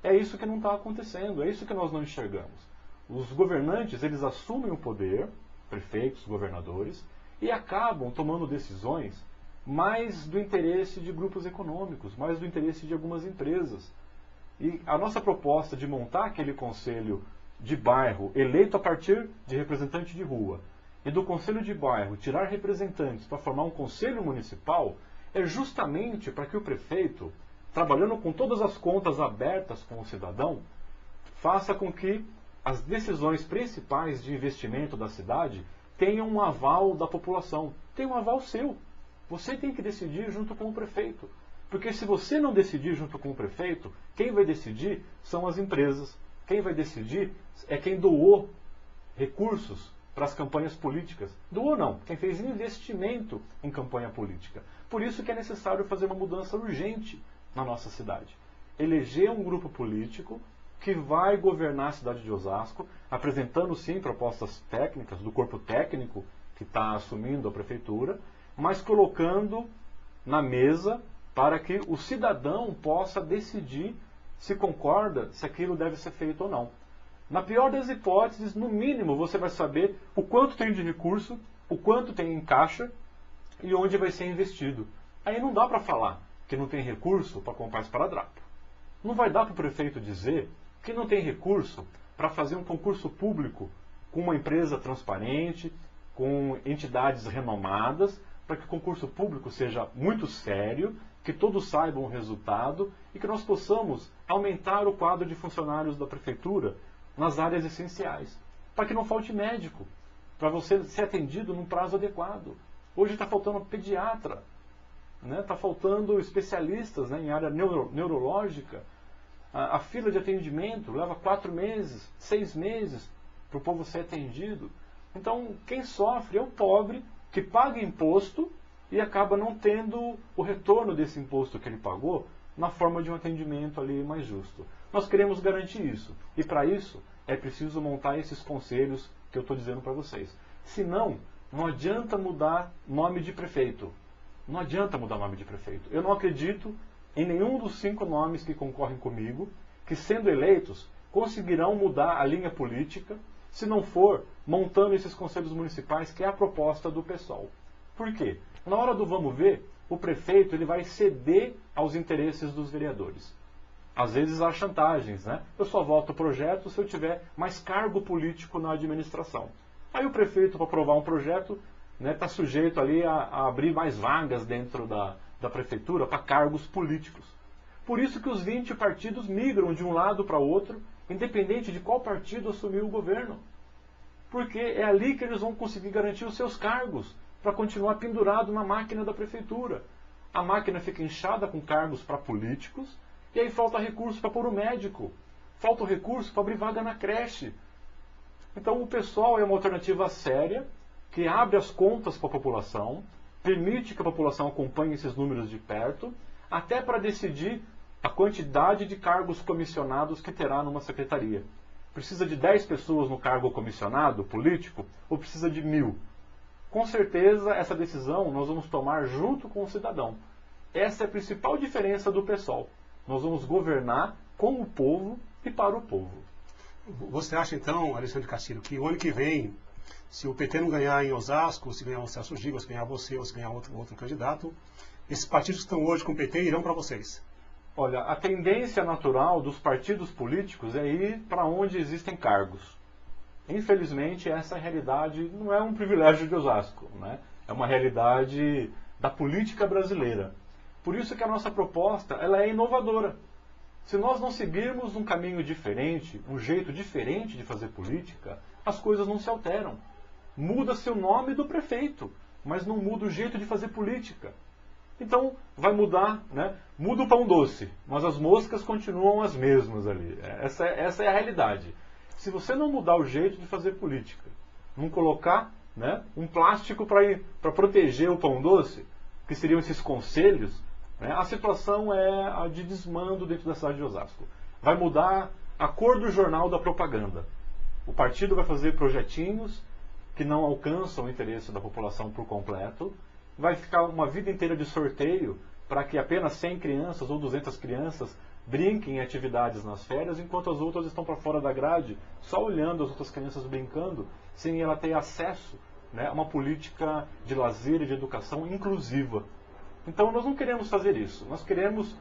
É isso que não está acontecendo, é isso que nós não enxergamos. Os governantes, eles assumem o poder, prefeitos, governadores, e acabam tomando decisões mais do interesse de grupos econômicos, mais do interesse de algumas empresas. E a nossa proposta de montar aquele conselho de bairro eleito a partir de representante de rua e do conselho de bairro tirar representantes para formar um conselho municipal é justamente para que o prefeito, trabalhando com todas as contas abertas com o cidadão, faça com que as decisões principais de investimento da cidade tenham um aval da população, tenham um aval seu. Você tem que decidir junto com o prefeito. Porque se você não decidir junto com o prefeito, quem vai decidir são as empresas. Quem vai decidir é quem doou recursos para as campanhas políticas. Doou não, quem fez investimento em campanha política. Por isso que é necessário fazer uma mudança urgente na nossa cidade. Eleger um grupo político que vai governar a cidade de Osasco, apresentando sim propostas técnicas do corpo técnico que está assumindo a prefeitura, mas colocando na mesa para que o cidadão possa decidir se concorda, se aquilo deve ser feito ou não. Na pior das hipóteses, no mínimo, você vai saber o quanto tem de recurso, o quanto tem em caixa e onde vai ser investido. Aí não dá para falar que não tem recurso para comprar esparadrapo. Não vai dar para o prefeito dizer que não tem recurso para fazer um concurso público com uma empresa transparente, com entidades renomadas, para que o concurso público seja muito sério, que todos saibam o resultado e que nós possamos aumentar o quadro de funcionários da prefeitura nas áreas essenciais, para que não falte médico, para você ser atendido num prazo adequado. Hoje está faltando pediatra, está faltando especialistas em área neurológica. A fila de atendimento leva 4 meses, 6 meses para o povo ser atendido. Então, quem sofre é o pobre que paga imposto e acaba não tendo o retorno desse imposto que ele pagou na forma de um atendimento ali mais justo. Nós queremos garantir isso. E para isso é preciso montar esses conselhos que eu estou dizendo para vocês. Senão, não adianta mudar nome de prefeito. Não adianta mudar nome de prefeito. Eu não acredito em nenhum dos 5 nomes que concorrem comigo, que sendo eleitos, conseguirão mudar a linha política, se não for montando esses conselhos municipais, que é a proposta do PSOL. Por quê? Na hora do vamos ver, o prefeito ele vai ceder aos interesses dos vereadores. Às vezes há chantagens, né? Eu só voto o projeto se eu tiver mais cargo político na administração. Aí o prefeito, para aprovar um projeto, está sujeito ali a abrir mais vagas dentro da prefeitura para cargos políticos. Por isso que os 20 partidos migram de um lado para o outro, independente de qual partido assumiu o governo. Porque é ali que eles vão conseguir garantir os seus cargos, para continuar pendurado na máquina da prefeitura. A máquina fica inchada com cargos para políticos, e aí falta recurso para pôr o médico, falta o recurso para abrir vaga na creche. Então o pessoal é uma alternativa séria, que abre as contas para a população, permite que a população acompanhe esses números de perto, até para decidir a quantidade de cargos comissionados que terá numa secretaria. Precisa de 10 pessoas no cargo comissionado político ou precisa de 1000? Com certeza essa decisão nós vamos tomar junto com o cidadão. Essa é a principal diferença do PSOL. Nós vamos governar com o povo e para o povo. Você acha então, Alexandre Castilho, que o ano que vem, se o PT não ganhar em Osasco, se ganhar o Celso Giga, se ganhar você ou se ganhar outro candidato, esses partidos que estão hoje com o PT irão para vocês? Olha, a tendência natural dos partidos políticos é ir para onde existem cargos. Infelizmente, essa realidade não é um privilégio de Osasco, né? É uma realidade da política brasileira. Por isso que a nossa proposta ela é inovadora. Se nós não seguirmos um caminho diferente, um jeito diferente de fazer política, as coisas não se alteram. Muda-se o nome do prefeito, mas não muda o jeito de fazer política. Então, vai mudar, né? Muda o pão doce, mas as moscas continuam as mesmas ali. Essa é a realidade. Se você não mudar o jeito de fazer política, não colocar, né, um plástico para proteger o pão doce, que seriam esses conselhos, né, a situação é a de desmando dentro da cidade de Osasco. Vai mudar a cor do jornal da propaganda. O partido vai fazer projetinhos que não alcançam o interesse da população por completo. Vai ficar uma vida inteira de sorteio para que apenas 100 crianças ou 200 crianças brinquem em atividades nas férias, enquanto as outras estão para fora da grade, só olhando as outras crianças brincando, sem ela ter acesso, né, a uma política de lazer e de educação inclusiva. Então nós não queremos fazer isso. Nós queremos...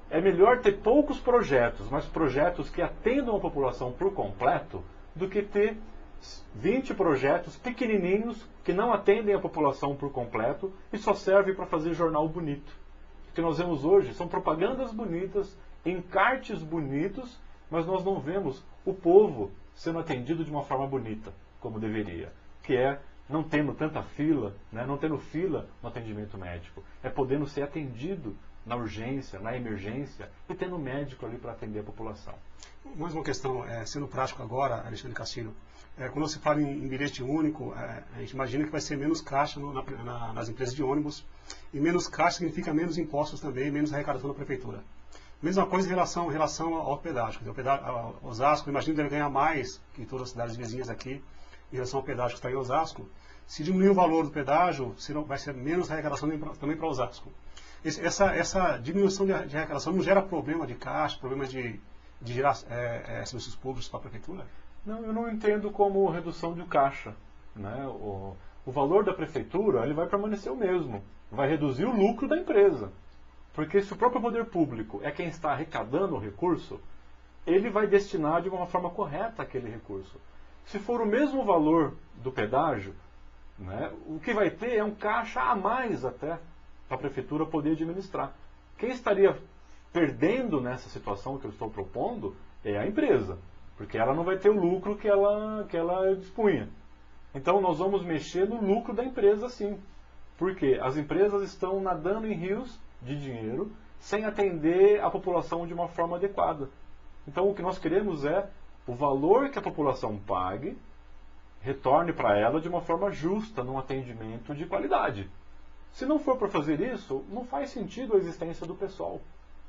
É melhor ter poucos projetos, mas projetos que atendam a população por completo, do que ter 20 projetos pequenininhos que não atendem a população por completo e só servem para fazer jornal bonito. O que nós vemos hoje são propagandas bonitas, encartes bonitos, mas nós não vemos o povo sendo atendido de uma forma bonita, como deveria, que é não tendo tanta fila, né, não tendo fila no atendimento médico, é podendo ser atendido na urgência, na emergência, e tendo médico ali para atender a população. Mais uma questão, sendo prático agora, Alexandre Castilho, quando se fala em bilhete único, a gente imagina que vai ser menos caixa nas empresas de ônibus, e menos caixa significa menos impostos também, menos arrecadação da prefeitura. Mesma coisa em relação ao pedágio. Osasco, imagino que deve ganhar mais que todas as cidades vizinhas aqui, em relação ao pedágio que está em Osasco. Se diminuir o valor do pedágio, vai ser menos arrecadação também para Osasco. Essa diminuição de arrecadação não gera problema de caixa, problema de gerar serviços públicos para a prefeitura? Não, eu não entendo como redução de caixa, né? O valor da prefeitura ele vai permanecer o mesmo, vai reduzir o lucro da empresa. Porque se o próprio poder público é quem está arrecadando o recurso, ele vai destinar de uma forma correta aquele recurso. Se for o mesmo valor do pedágio, né, o que vai ter é um caixa a mais até para a prefeitura poder administrar. Quem estaria perdendo nessa situação que eu estou propondo é a empresa, porque ela não vai ter o lucro que ela dispunha. Então nós vamos mexer no lucro da empresa sim, porque as empresas estão nadando em rios de dinheiro sem atender a população de uma forma adequada. Então o que nós queremos é o valor que a população pague retorne para ela de uma forma justa, num atendimento de qualidade. Se não for para fazer isso, não faz sentido a existência do PSOL.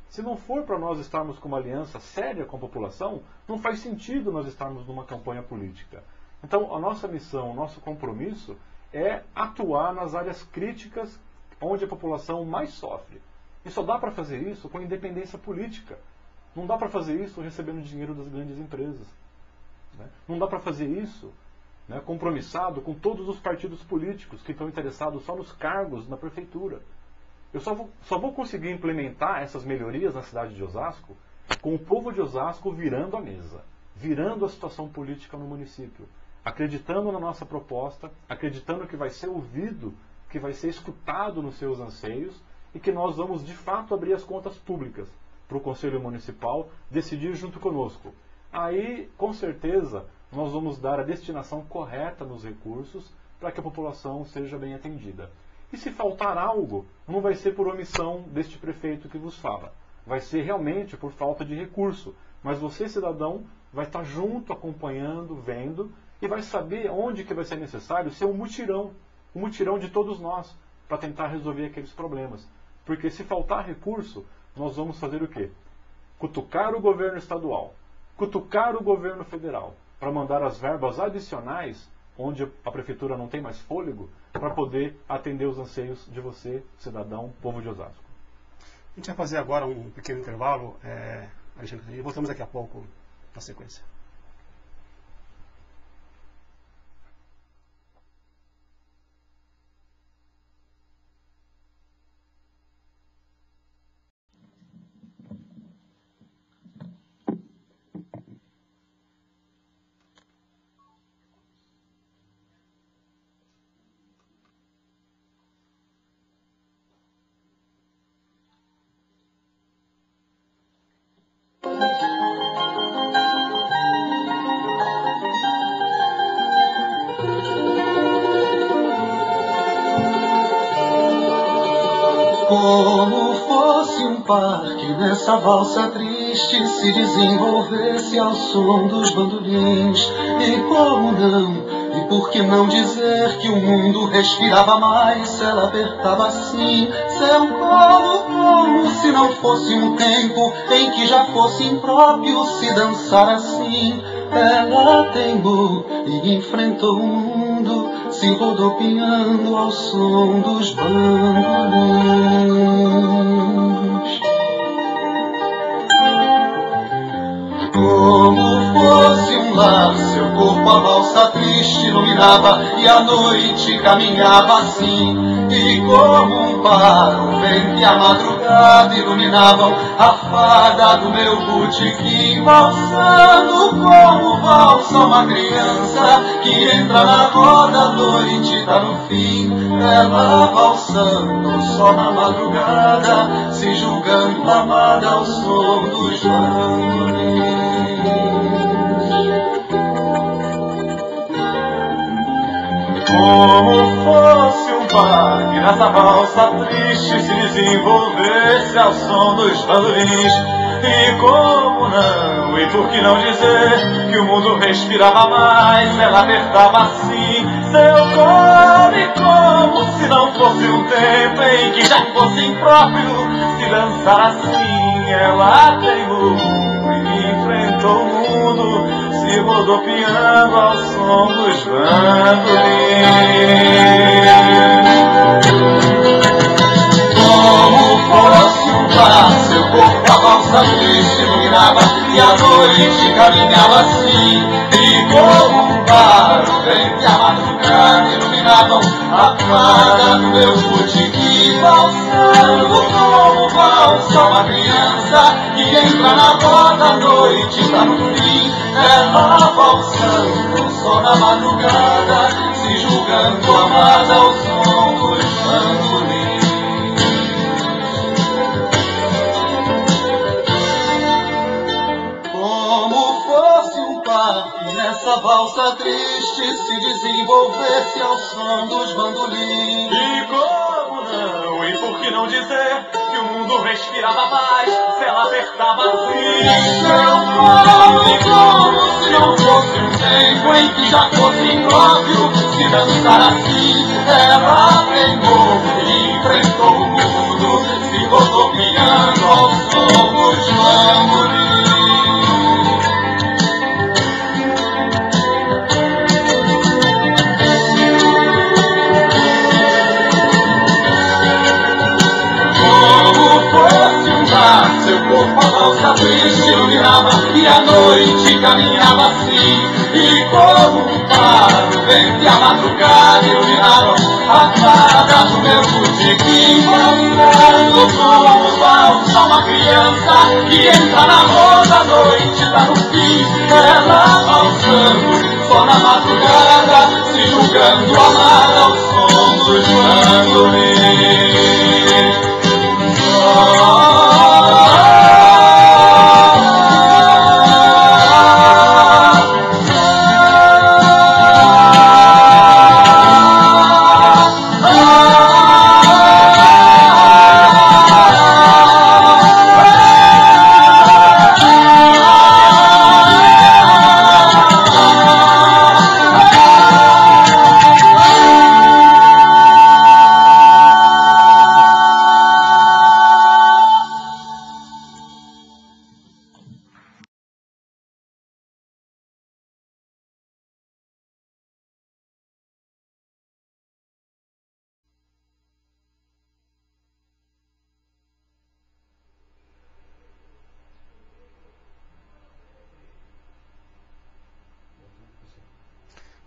Se não for para nós estarmos com uma aliança séria com a população, não faz sentido nós estarmos numa campanha política. Então, a nossa missão, o nosso compromisso é atuar nas áreas críticas onde a população mais sofre. E só dá para fazer isso com independência política. Não dá para fazer isso recebendo dinheiro das grandes empresas. Né? Não dá para fazer isso né, compromissado com todos os partidos políticos que estão interessados só nos cargos na prefeitura. Eu só vou conseguir implementar essas melhorias na cidade de Osasco com o povo de Osasco virando a mesa, virando a situação política no município, acreditando na nossa proposta, acreditando que vai ser ouvido, que vai ser escutado nos seus anseios e que nós vamos de fato abrir as contas públicas para o Conselho Municipal decidir junto conosco. Aí, com certeza, nós vamos dar a destinação correta nos recursos para que a população seja bem atendida. E se faltar algo, não vai ser por omissão deste prefeito que vos fala. Vai ser realmente por falta de recurso. Mas você, cidadão, vai estar junto, acompanhando, vendo, e vai saber onde que vai ser necessário ser um mutirão de todos nós, para tentar resolver aqueles problemas. Porque se faltar recurso, nós vamos fazer o quê? Cutucar o governo estadual, cutucar o governo federal, para mandar as verbas adicionais, onde a prefeitura não tem mais fôlego, para poder atender os anseios de você, cidadão, povo de Osasco. A gente vai fazer agora um pequeno intervalo, Alexandre, e voltamos daqui a pouco na sequência. Como fosse um parque nessa valsa triste se desenvolvesse ao som dos bandolins. E como não, e por que não dizer que o mundo respirava mais se ela apertava assim seu colo, como se não fosse um tempo em que já fosse impróprio se dançar assim. Ela teimou e enfrentou o mundo, se rodopiando ao som dos bandolins. Como fosse um lar, seu corpo a valsa triste iluminava, e a noite caminhava assim. E como um par, o vento e a madrugada iluminavam a fada do meu botequim, valsando como valsa uma criança que entra na roda, a noite tá no fim. Ela valsando só na madrugada, se julgando amada ao som dos bandolins. Como fosse um parque nessa valsa triste se desenvolvesse ao som dos bandolins. E como não, e por que não dizer que o mundo respirava mais, ela apertava assim seu colo, e como se não fosse um tempo em que já fosse impróprio se dançar assim. Ela teimou e enfrentou o mundo, se rodopiando ao som dos bandolins. Como fosse um par, seu corpo a valsa triste iluminava, e a noite caminhava assim. E como um par, o vento e a madrugada iluminavam a fada do meu botequim, valsando como valsa uma criança que entra na roda, a noite tá no fim. Ela valsando só na madrugada, se julgando amada ao som dos bandolins. Como fosse um parque nessa valsa triste se desenvolvesse ao som dos bandolins. E como não, e por que não dizer que o mundo respirava mais se ela apertava assim seu colo, como se não fosse um tempo em que já fosse impróprio se dançar assim. Ela teimou e enfrentou o mundo, se rodopiando ao som dos bandolins. Seu corpo a valsa triste iluminava, e a noite caminhava assim. E como um par, na madrugada iluminaram a cara do meu botequim, caminhando como valsa uma criança que entra na roda, a noite tá no fim, ela valsando só na madrugada, se julgando amar ao som dos bandolins.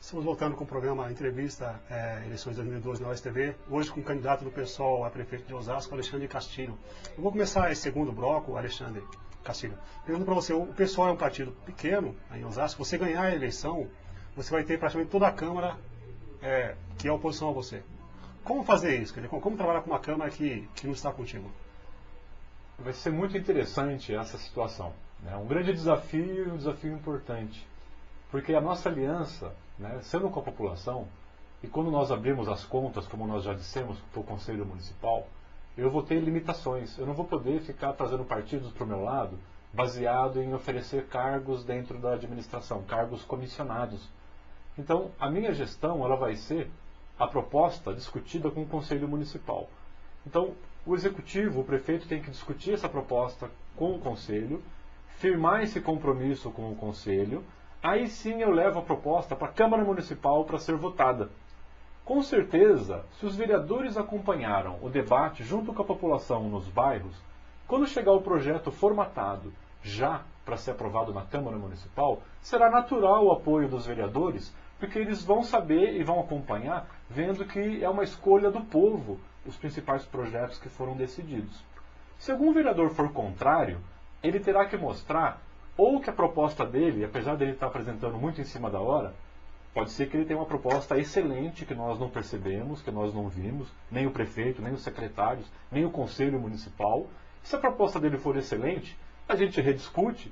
Estamos voltando com o programa Entrevista Eleições 2012 na USTV, hoje com o candidato do PSOL a prefeito de Osasco, Alexandre Castilho. Eu vou começar esse segundo bloco, Alexandre Castilho, perguntando para você, o PSOL é um partido pequeno em Osasco, você ganhar a eleição, você vai ter praticamente toda a Câmara que é oposição a você. Como fazer isso? Quer dizer, como trabalhar com uma Câmara que não está contigo? Vai ser muito interessante essa situação, né? Um grande desafio e um desafio importante. Porque a nossa aliança, né, sendo com a população, e quando nós abrimos as contas, como nós já dissemos para o Conselho Municipal, eu vou ter limitações. Eu não vou poder ficar trazendo partidos para o meu lado baseado em oferecer cargos dentro da administração, cargos comissionados. Então, a minha gestão ela vai ser a proposta discutida com o Conselho Municipal. Então, o Executivo, o prefeito tem que discutir essa proposta com o Conselho, firmar esse compromisso com o Conselho. Aí sim eu levo a proposta para a Câmara Municipal para ser votada. Com certeza, se os vereadores acompanharam o debate junto com a população nos bairros, quando chegar o projeto formatado já para ser aprovado na Câmara Municipal, será natural o apoio dos vereadores, porque eles vão saber e vão acompanhar, vendo que é uma escolha do povo os principais projetos que foram decididos. Se algum vereador for contrário, ele terá que mostrar ou que a proposta dele, apesar dele estar apresentando muito em cima da hora, pode ser que ele tenha uma proposta excelente que nós não percebemos, que nós não vimos, nem o prefeito, nem os secretários, nem o Conselho Municipal. Se a proposta dele for excelente, a gente rediscute,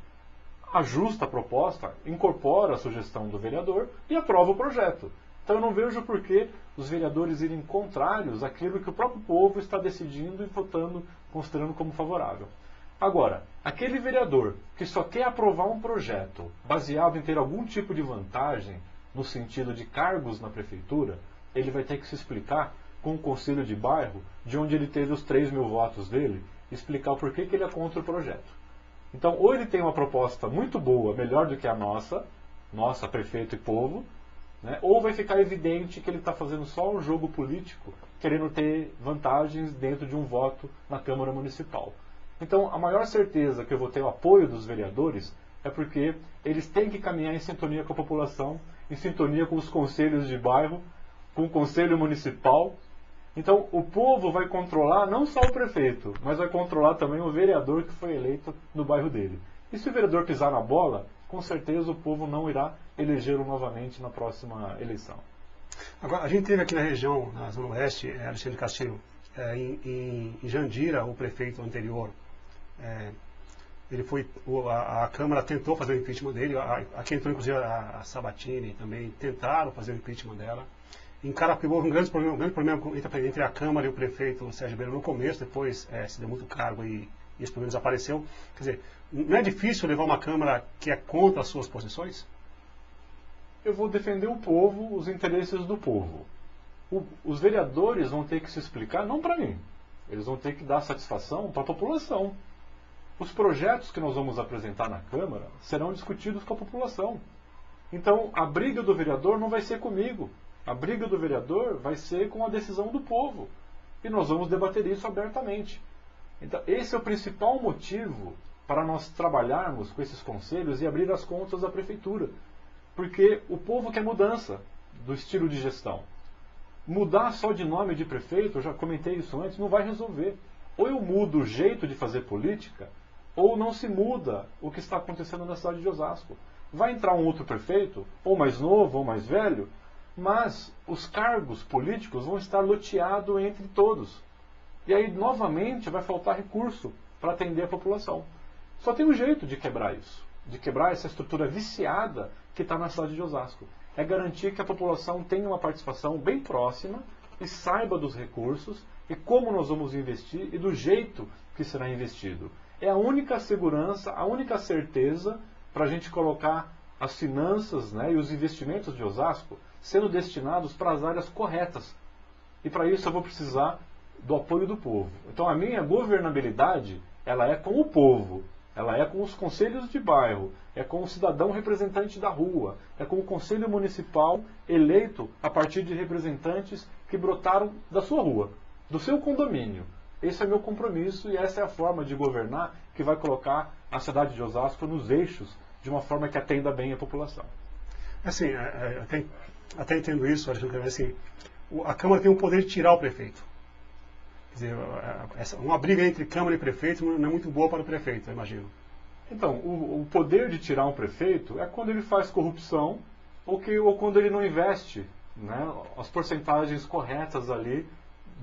ajusta a proposta, incorpora a sugestão do vereador e aprova o projeto. Então eu não vejo por que os vereadores irem contrários àquilo que o próprio povo está decidindo e votando, considerando como favorável. Agora, aquele vereador que só quer aprovar um projeto baseado em ter algum tipo de vantagem no sentido de cargos na prefeitura, ele vai ter que se explicar com o conselho de bairro, de onde ele teve os 3.000 votos dele, explicar o porquê que ele é contra o projeto. Então, ou ele tem uma proposta muito boa, melhor do que a nossa prefeito e povo, né, ou vai ficar evidente que ele está fazendo só um jogo político, querendo ter vantagens dentro de um voto na Câmara Municipal. Então, a maior certeza que eu vou ter o apoio dos vereadores é porque eles têm que caminhar em sintonia com a população, em sintonia com os conselhos de bairro, com o Conselho Municipal. Então, o povo vai controlar não só o prefeito, mas vai controlar também o vereador que foi eleito no bairro dele. E se o vereador pisar na bola, com certeza o povo não irá elegê-lo novamente na próxima eleição. Agora, a gente teve aqui na região, na Zona Oeste, Alexandre Castilho, em Jandira, o prefeito anterior, a Câmara tentou fazer o impeachment dele, aqui entrou inclusive a Sabatini também, tentaram fazer o impeachment dela. Em Carapicuíba houve um grande problema entre a Câmara e o prefeito Sérgio Beira no começo, depois se deu muito cargo e esse problema desapareceu. Quer dizer, não é difícil levar uma Câmara que é contra as suas posições? Eu vou defender o povo, os interesses do povo. Os vereadores vão ter que se explicar, não para mim, eles vão ter que dar satisfação para a população. Os projetos que nós vamos apresentar na Câmara serão discutidos com a população. Então, a briga do vereador não vai ser comigo. A briga do vereador vai ser com a decisão do povo. E nós vamos debater isso abertamente. Então, esse é o principal motivo para nós trabalharmos com esses conselhos e abrir as contas da prefeitura. Porque o povo quer mudança. do estilo de gestão. Mudar só de nome de prefeito, eu já comentei isso antes, não vai resolver. Ou eu mudo o jeito de fazer política, ou não se muda o que está acontecendo na cidade de Osasco. Vai entrar um outro prefeito, ou mais novo, ou mais velho, mas os cargos políticos vão estar loteados entre todos. E aí, novamente, vai faltar recurso para atender a população. Só tem um jeito de quebrar isso, de quebrar essa estrutura viciada que está na cidade de Osasco. É garantir que a população tenha uma participação bem próxima e saiba dos recursos e como nós vamos investir e do jeito que será investido. É a única segurança, a única certeza para a gente colocar as finanças, né, e os investimentos de Osasco sendo destinados para as áreas corretas. E para isso eu vou precisar do apoio do povo. Então a minha governabilidade, ela é com o povo, ela é com os conselhos de bairro, é com o cidadão representante da rua, é com o conselho municipal eleito a partir de representantes que brotaram da sua rua, do seu condomínio. Esse é meu compromisso e essa é a forma de governar que vai colocar a cidade de Osasco nos eixos de uma forma que atenda bem a população. Assim, até entendo isso, assim, a Câmara tem o poder de tirar o prefeito. Quer dizer, uma briga entre Câmara e prefeito não é muito boa para o prefeito, eu imagino. Então, o poder de tirar um prefeito é quando ele faz corrupção ou quando ele não investe, né, as porcentagens corretas ali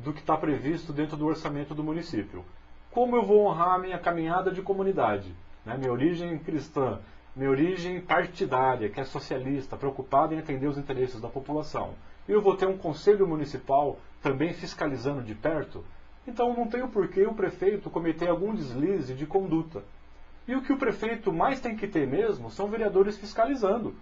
do que está previsto dentro do orçamento do município. Como eu vou honrar a minha caminhada de comunidade, né, minha origem cristã, minha origem partidária, que é socialista, preocupada em atender os interesses da população. E eu vou ter um conselho municipal também fiscalizando de perto, então não tem o porquê o prefeito cometer algum deslize de conduta. E o que o prefeito mais tem que ter mesmo são vereadores fiscalizando.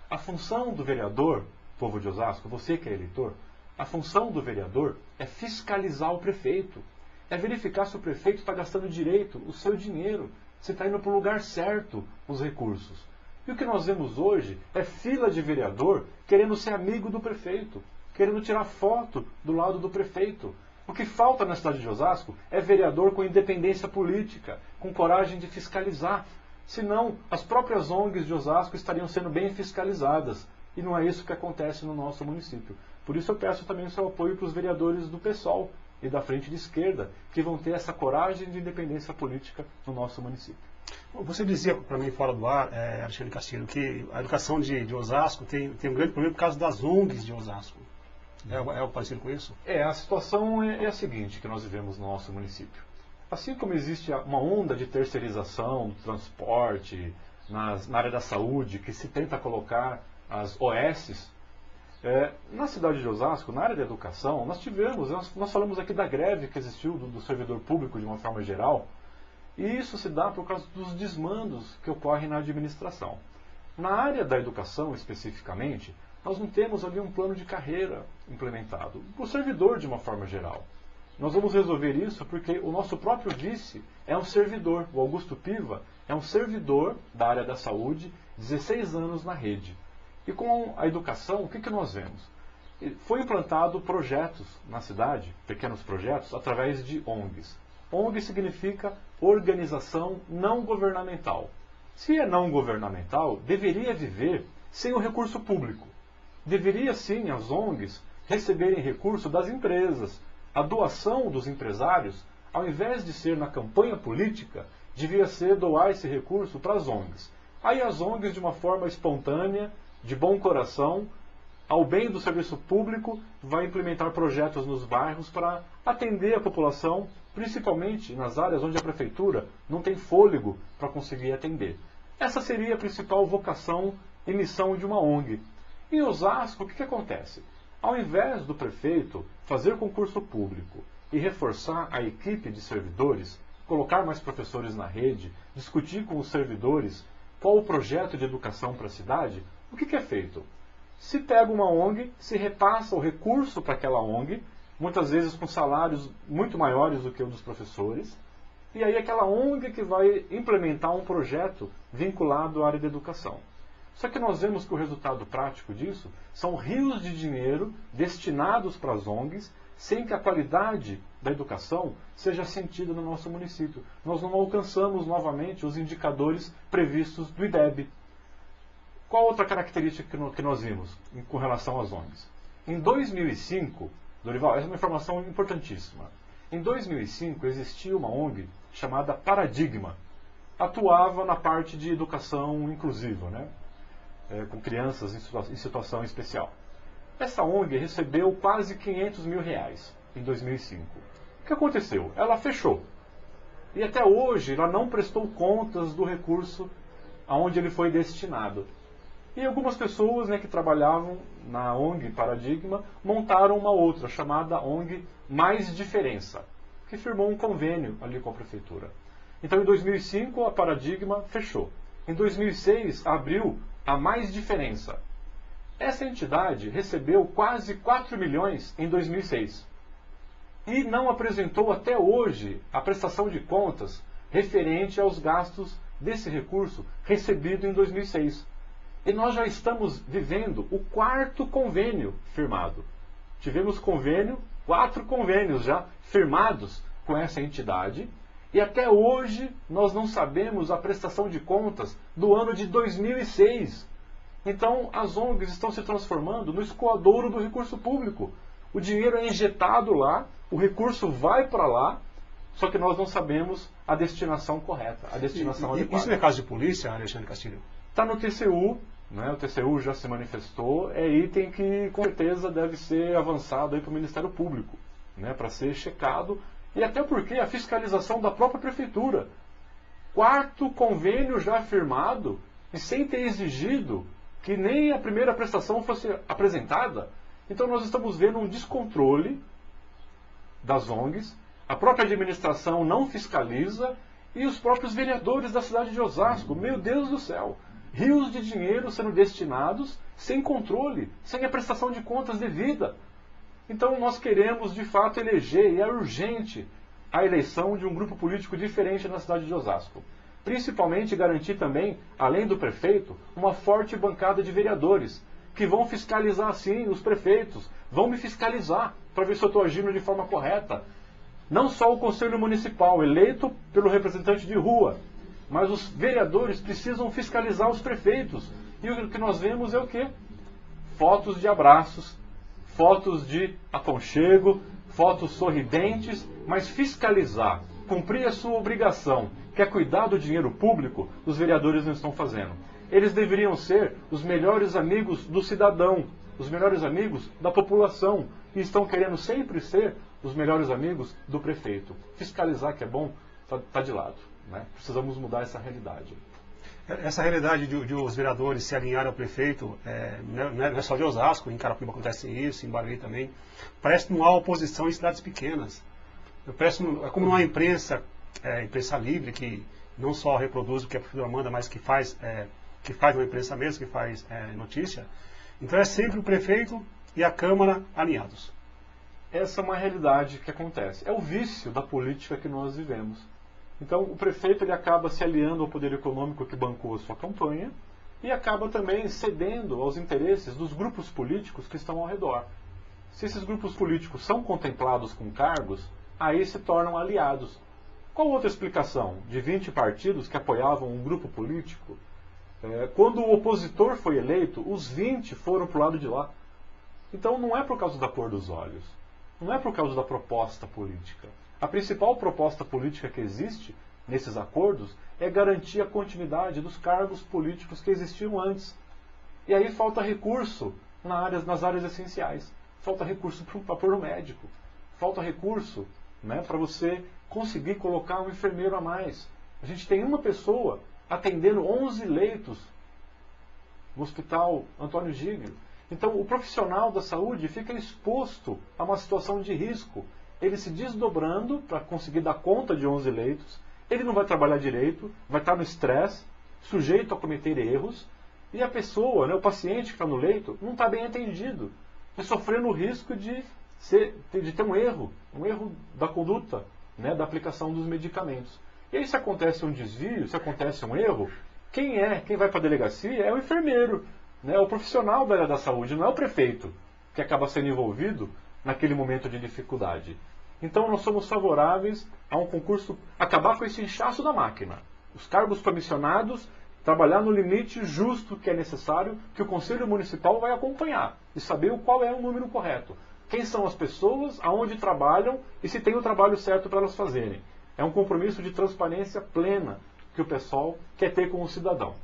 A função do vereador, povo de Osasco, você que é eleitor, a função do vereador é fiscalizar o prefeito. É verificar se o prefeito está gastando direito o seu dinheiro, se está indo para o lugar certo os recursos. E o que nós vemos hoje é fila de vereador querendo ser amigo do prefeito, querendo tirar foto do lado do prefeito. O que falta na cidade de Osasco é vereador com independência política, com coragem de fiscalizar. Senão, as próprias ONGs de Osasco estariam sendo bem fiscalizadas. E não é isso que acontece no nosso município. Por isso eu peço também o seu apoio para os vereadores do PSOL e da Frente de Esquerda, que vão ter essa coragem de independência política no nosso município. Você dizia para mim fora do ar, Alexandre Castilho, que a educação de Osasco tem um grande problema por causa das ONGs de Osasco. É algo parecido com isso? A situação é a seguinte que nós vivemos no nosso município. Assim como existe uma onda de terceirização do transporte, na área da saúde, que se tenta colocar as OSs, na cidade de Osasco, na área da educação, nós falamos aqui da greve que existiu do servidor público de uma forma geral, e isso se dá por causa dos desmandos que ocorrem na administração. Na área da educação, especificamente, nós não temos ali um plano de carreira implementado, para o servidor de uma forma geral. Nós vamos resolver isso porque o nosso próprio vice é um servidor, o Augusto Piva é um servidor da área da saúde, 16 anos na rede. E com a educação, o que nós vemos? Foi implantado projetos na cidade, pequenos projetos, através de ONGs. ONG significa organização não governamental. Se é não governamental, deveria viver sem o recurso público. Deveria sim as ONGs receberem recurso das empresas. A doação dos empresários, ao invés de ser na campanha política, devia ser doar esse recurso para as ONGs. Aí as ONGs, de uma forma espontânea, de bom coração, ao bem do serviço público, vai implementar projetos nos bairros para atender a população, principalmente nas áreas onde a prefeitura não tem fôlego para conseguir atender. Essa seria a principal vocação e missão de uma ONG. Em Osasco, o que acontece? Ao invés do prefeito fazer concurso público e reforçar a equipe de servidores, colocar mais professores na rede, discutir com os servidores qual o projeto de educação para a cidade, o que é feito? Se pega uma ONG, se repassa o recurso para aquela ONG, muitas vezes com salários muito maiores do que o dos professores, e aí aquela ONG que vai implementar um projeto vinculado à área da educação. Só que nós vemos que o resultado prático disso são rios de dinheiro destinados para as ONGs, sem que a qualidade da educação seja sentida no nosso município. Nós não alcançamos novamente os indicadores previstos do IDEB. Qual outra característica que nós vimos com relação às ONGs? Em 2005, Dorival, essa é uma informação importantíssima. Em 2005 existia uma ONG chamada Paradigma. Atuava na parte de educação inclusiva, né? Com crianças em situação especial. Essa ONG recebeu quase R$500 mil em 2005. O que aconteceu? Ela fechou. E até hoje ela não prestou contas do recurso aonde ele foi destinado. E algumas pessoas, né, que trabalhavam na ONG Paradigma montaram uma outra, chamada ONG Mais Diferença, que firmou um convênio ali com a prefeitura. Então, em 2005, a Paradigma fechou. Em 2006, abriu a Mais Diferença. Essa entidade recebeu quase 4 milhões em 2006. E não apresentou até hoje a prestação de contas referente aos gastos desse recurso recebido em 2006. E nós já estamos vivendo o 4º convênio firmado. Tivemos 4 convênios já firmados com essa entidade, e até hoje nós não sabemos a prestação de contas do ano de 2006. Então as ONGs estão se transformando no escoadouro do recurso público. O dinheiro é injetado lá, o recurso vai para lá, só que nós não sabemos a destinação correta, a destinação adequada. Isso não é caso de polícia, Alexandre Castilho? Está no TCU, né? O TCU já se manifestou, é item que com certeza deve ser avançado para o Ministério Público, né? Para ser checado, e até porque a fiscalização da própria Prefeitura. 4º convênio já firmado e sem ter exigido que nem a primeira prestação fosse apresentada. Então nós estamos vendo um descontrole das ONGs, a própria administração não fiscaliza e os próprios vereadores da cidade de Osasco, meu Deus do céu, rios de dinheiro sendo destinados sem controle, sem a prestação de contas devida. Então nós queremos de fato eleger, e é urgente, a eleição de um grupo político diferente na cidade de Osasco. Principalmente garantir também, além do prefeito, uma forte bancada de vereadores, que vão fiscalizar sim os prefeitos, vão me fiscalizar para ver se eu estou agindo de forma correta. Não só o Conselho Municipal, eleito pelo representante de rua, mas os vereadores precisam fiscalizar os prefeitos. E o que nós vemos é o quê? Fotos de abraços, fotos de aconchego, fotos sorridentes, mas fiscalizar, cumprir a sua obrigação, que é cuidar do dinheiro público, os vereadores não estão fazendo. Eles deveriam ser os melhores amigos do cidadão, os melhores amigos da população, e estão querendo sempre ser os melhores amigos do prefeito. Fiscalizar que é bom, está de lado, né? Precisamos mudar essa realidade. Essa realidade de os vereadores se alinharem ao prefeito, não é só de Osasco, em Carapicuíba acontece isso, em Barueri também. Parece que não há oposição em cidades pequenas. Parece como não há imprensa livre, que não só reproduz o que a prefeitura manda, mas que faz uma imprensa mesmo, que faz notícia. Então é sempre o prefeito e a Câmara alinhados. Essa é uma realidade que acontece. É o vício da política que nós vivemos. Então o prefeito ele acaba se aliando ao poder econômico que bancou a sua campanha e acaba também cedendo aos interesses dos grupos políticos que estão ao redor. Se esses grupos políticos são contemplados com cargos, aí se tornam aliados. Qual outra explicação? De 20 partidos que apoiavam um grupo político, quando o opositor foi eleito, os 20 foram para o lado de lá. Então não é por causa da cor dos olhos, não é por causa da proposta política. A principal proposta política que existe nesses acordos é garantir a continuidade dos cargos políticos que existiam antes. E aí falta recurso nas áreas essenciais. Falta recurso para pôr o médico. Falta recurso, né, para você conseguir colocar um enfermeiro a mais. A gente tem uma pessoa atendendo 11 leitos no Hospital Antônio Giglio. Então o profissional da saúde fica exposto a uma situação de risco. Ele se desdobrando para conseguir dar conta de 11 leitos, ele não vai trabalhar direito, vai estar no estresse, sujeito a cometer erros, e a pessoa, né, o paciente que está no leito, não está bem atendido, e sofrendo o risco de ter um erro da conduta, né, da aplicação dos medicamentos. E aí se acontece um desvio, se acontece um erro, quem vai para a delegacia é o enfermeiro, né, o profissional da área da saúde, não é o prefeito, que acaba sendo envolvido naquele momento de dificuldade. Então nós somos favoráveis a um concurso, acabar com esse inchaço da máquina. Os cargos comissionados trabalhar no limite justo que é necessário, que o Conselho Municipal vai acompanhar e saber qual é o número correto. Quem são as pessoas, aonde trabalham e se tem o trabalho certo para elas fazerem. É um compromisso de transparência plena que o pessoal quer ter com o cidadão.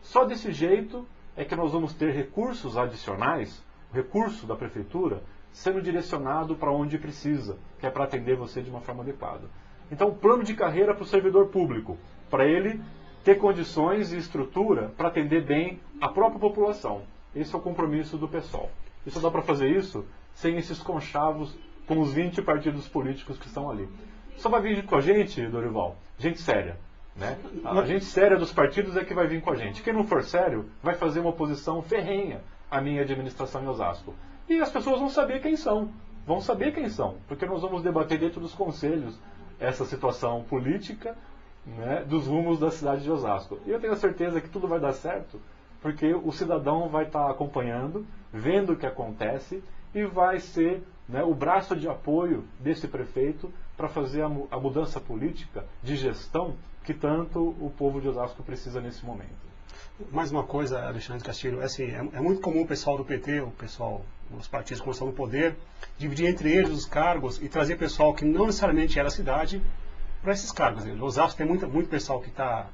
Só desse jeito é que nós vamos ter recursos adicionais, o recurso da prefeitura, sendo direcionado para onde precisa, que é para atender você de uma forma adequada. Então, plano de carreira para o servidor público, para ele ter condições e estrutura para atender bem a própria população. Esse é o compromisso do PSOL. E só dá para fazer isso sem esses conchavos com os 20 partidos políticos que estão ali. Só vai vir com a gente, Dorival, gente séria. Né? A gente séria dos partidos é que vai vir com a gente. Quem não for sério vai fazer uma oposição ferrenha à minha administração em Osasco. E as pessoas vão saber quem são. Vão saber quem são. Porque nós vamos debater dentro dos conselhos essa situação política, né, dos rumos da cidade de Osasco. E eu tenho a certeza que tudo vai dar certo, porque o cidadão vai estar acompanhando, vendo o que acontece e vai ser, né, o braço de apoio desse prefeito para fazer a mudança política de gestão que tanto o povo de Osasco precisa nesse momento. Mais uma coisa, Alexandre Castilho, assim, é muito comum o pessoal do PT, o pessoal, os partidos que estão no poder, dividir entre eles os cargos e trazer pessoal que não necessariamente é da cidade para esses cargos. Osasco tem muito pessoal que está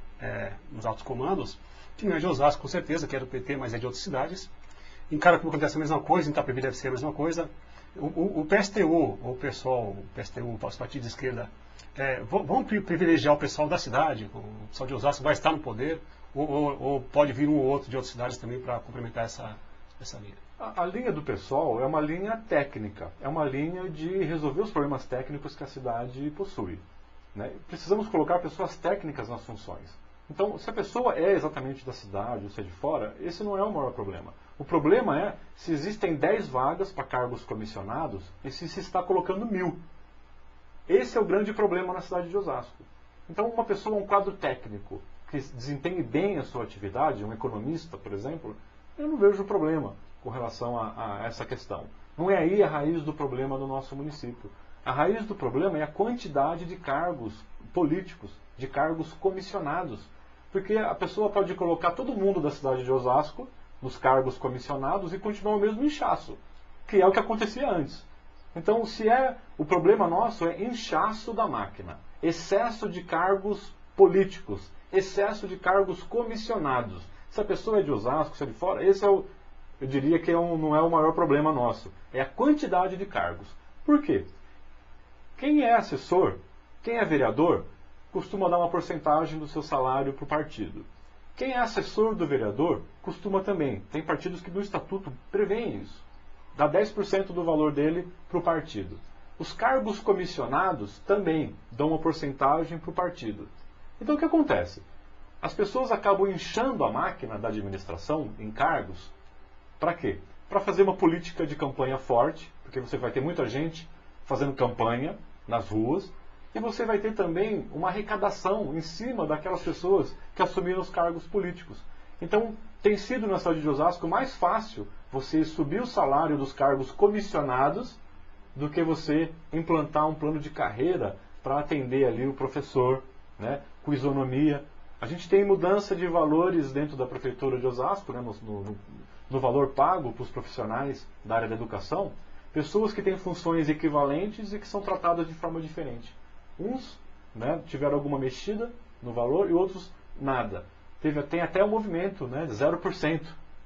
nos altos comandos, que não é de Osasco, com certeza, que é do PT, mas é de outras cidades. Em Carapicuíba acontece a mesma coisa, em Itapevi deve ser a mesma coisa. O PSTU, o PSTU, os partidos de esquerda, vão privilegiar o pessoal da cidade, o pessoal de Osasco vai estar no poder, ou pode vir um ou outro de outras cidades também para complementar essa linha? A linha do PSOL é uma linha técnica, é uma linha de resolver os problemas técnicos que a cidade possui. Né? Precisamos colocar pessoas técnicas nas funções. Então, se a pessoa é exatamente da cidade ou se é de fora, esse não é o maior problema. O problema é se existem 10 vagas para cargos comissionados e se está colocando 1000. Esse é o grande problema na cidade de Osasco. Então, uma pessoa, um quadro técnico, que desempenhe bem a sua atividade, um economista, por exemplo, eu não vejo problema com relação a essa questão. Não é aí a raiz do problema do nosso município. A raiz do problema é a quantidade de cargos políticos, de cargos comissionados. Porque a pessoa pode colocar todo mundo da cidade de Osasco nos cargos comissionados e continuar o mesmo inchaço, que é o que acontecia antes. Então, o problema nosso é inchaço da máquina, excesso de cargos políticos, excesso de cargos comissionados. Se a pessoa é de Osasco, se é de fora, esse eu diria que não é o maior problema nosso. É a quantidade de cargos. Por quê? Quem é assessor, quem é vereador, costuma dar uma porcentagem do seu salário para o partido. Quem é assessor do vereador, costuma também. Tem partidos que no estatuto prevêem isso. Dá 10% do valor dele para o partido. Os cargos comissionados também dão uma porcentagem para o partido. Então o que acontece? As pessoas acabam inchando a máquina da administração em cargos. Para quê? Para fazer uma política de campanha forte, porque você vai ter muita gente fazendo campanha nas ruas, e você vai ter também uma arrecadação em cima daquelas pessoas que assumiram os cargos políticos. Então, tem sido na cidade de Osasco mais fácil você subir o salário dos cargos comissionados do que você implantar um plano de carreira para atender ali o professor, né, com isonomia. A gente tem mudança de valores dentro da prefeitura de Osasco, né, no valor pago para os profissionais da área da educação, pessoas que têm funções equivalentes e que são tratadas de forma diferente. Uns, né, tiveram alguma mexida no valor e outros nada. Tem até um movimento, né, de 0%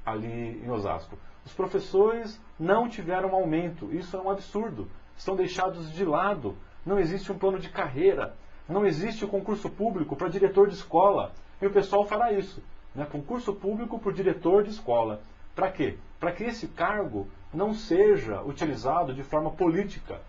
ali em Osasco. Os professores não tiveram aumento. Isso é um absurdo. Estão deixados de lado. Não existe um plano de carreira. Não existe o concurso público para diretor de escola. E o pessoal fará isso. Né? Concurso público por diretor de escola. Para quê? Para que esse cargo não seja utilizado de forma política.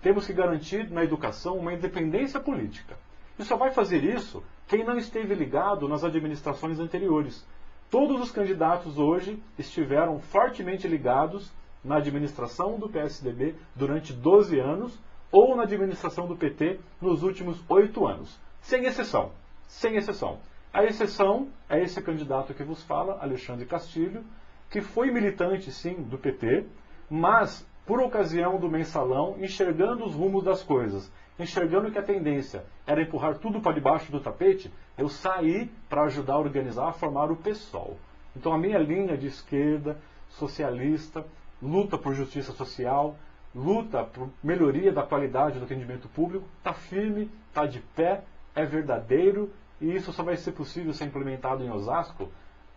Temos que garantir na educação uma independência política. E só vai fazer isso quem não esteve ligado nas administrações anteriores. Todos os candidatos hoje estiveram fortemente ligados na administração do PSDB durante 12 anos ou na administração do PT nos últimos 8 anos. Sem exceção. Sem exceção. A exceção é esse candidato que vos fala, Alexandre Castilho, que foi militante, sim, do PT, mas por ocasião do mensalão, enxergando os rumos das coisas, enxergando que a tendência era empurrar tudo para debaixo do tapete, eu saí para ajudar a organizar, a formar o PSOL. Então a minha linha de esquerda, socialista, luta por justiça social, luta por melhoria da qualidade do atendimento público, está firme, está de pé, é verdadeiro, e isso só vai ser possível ser implementado em Osasco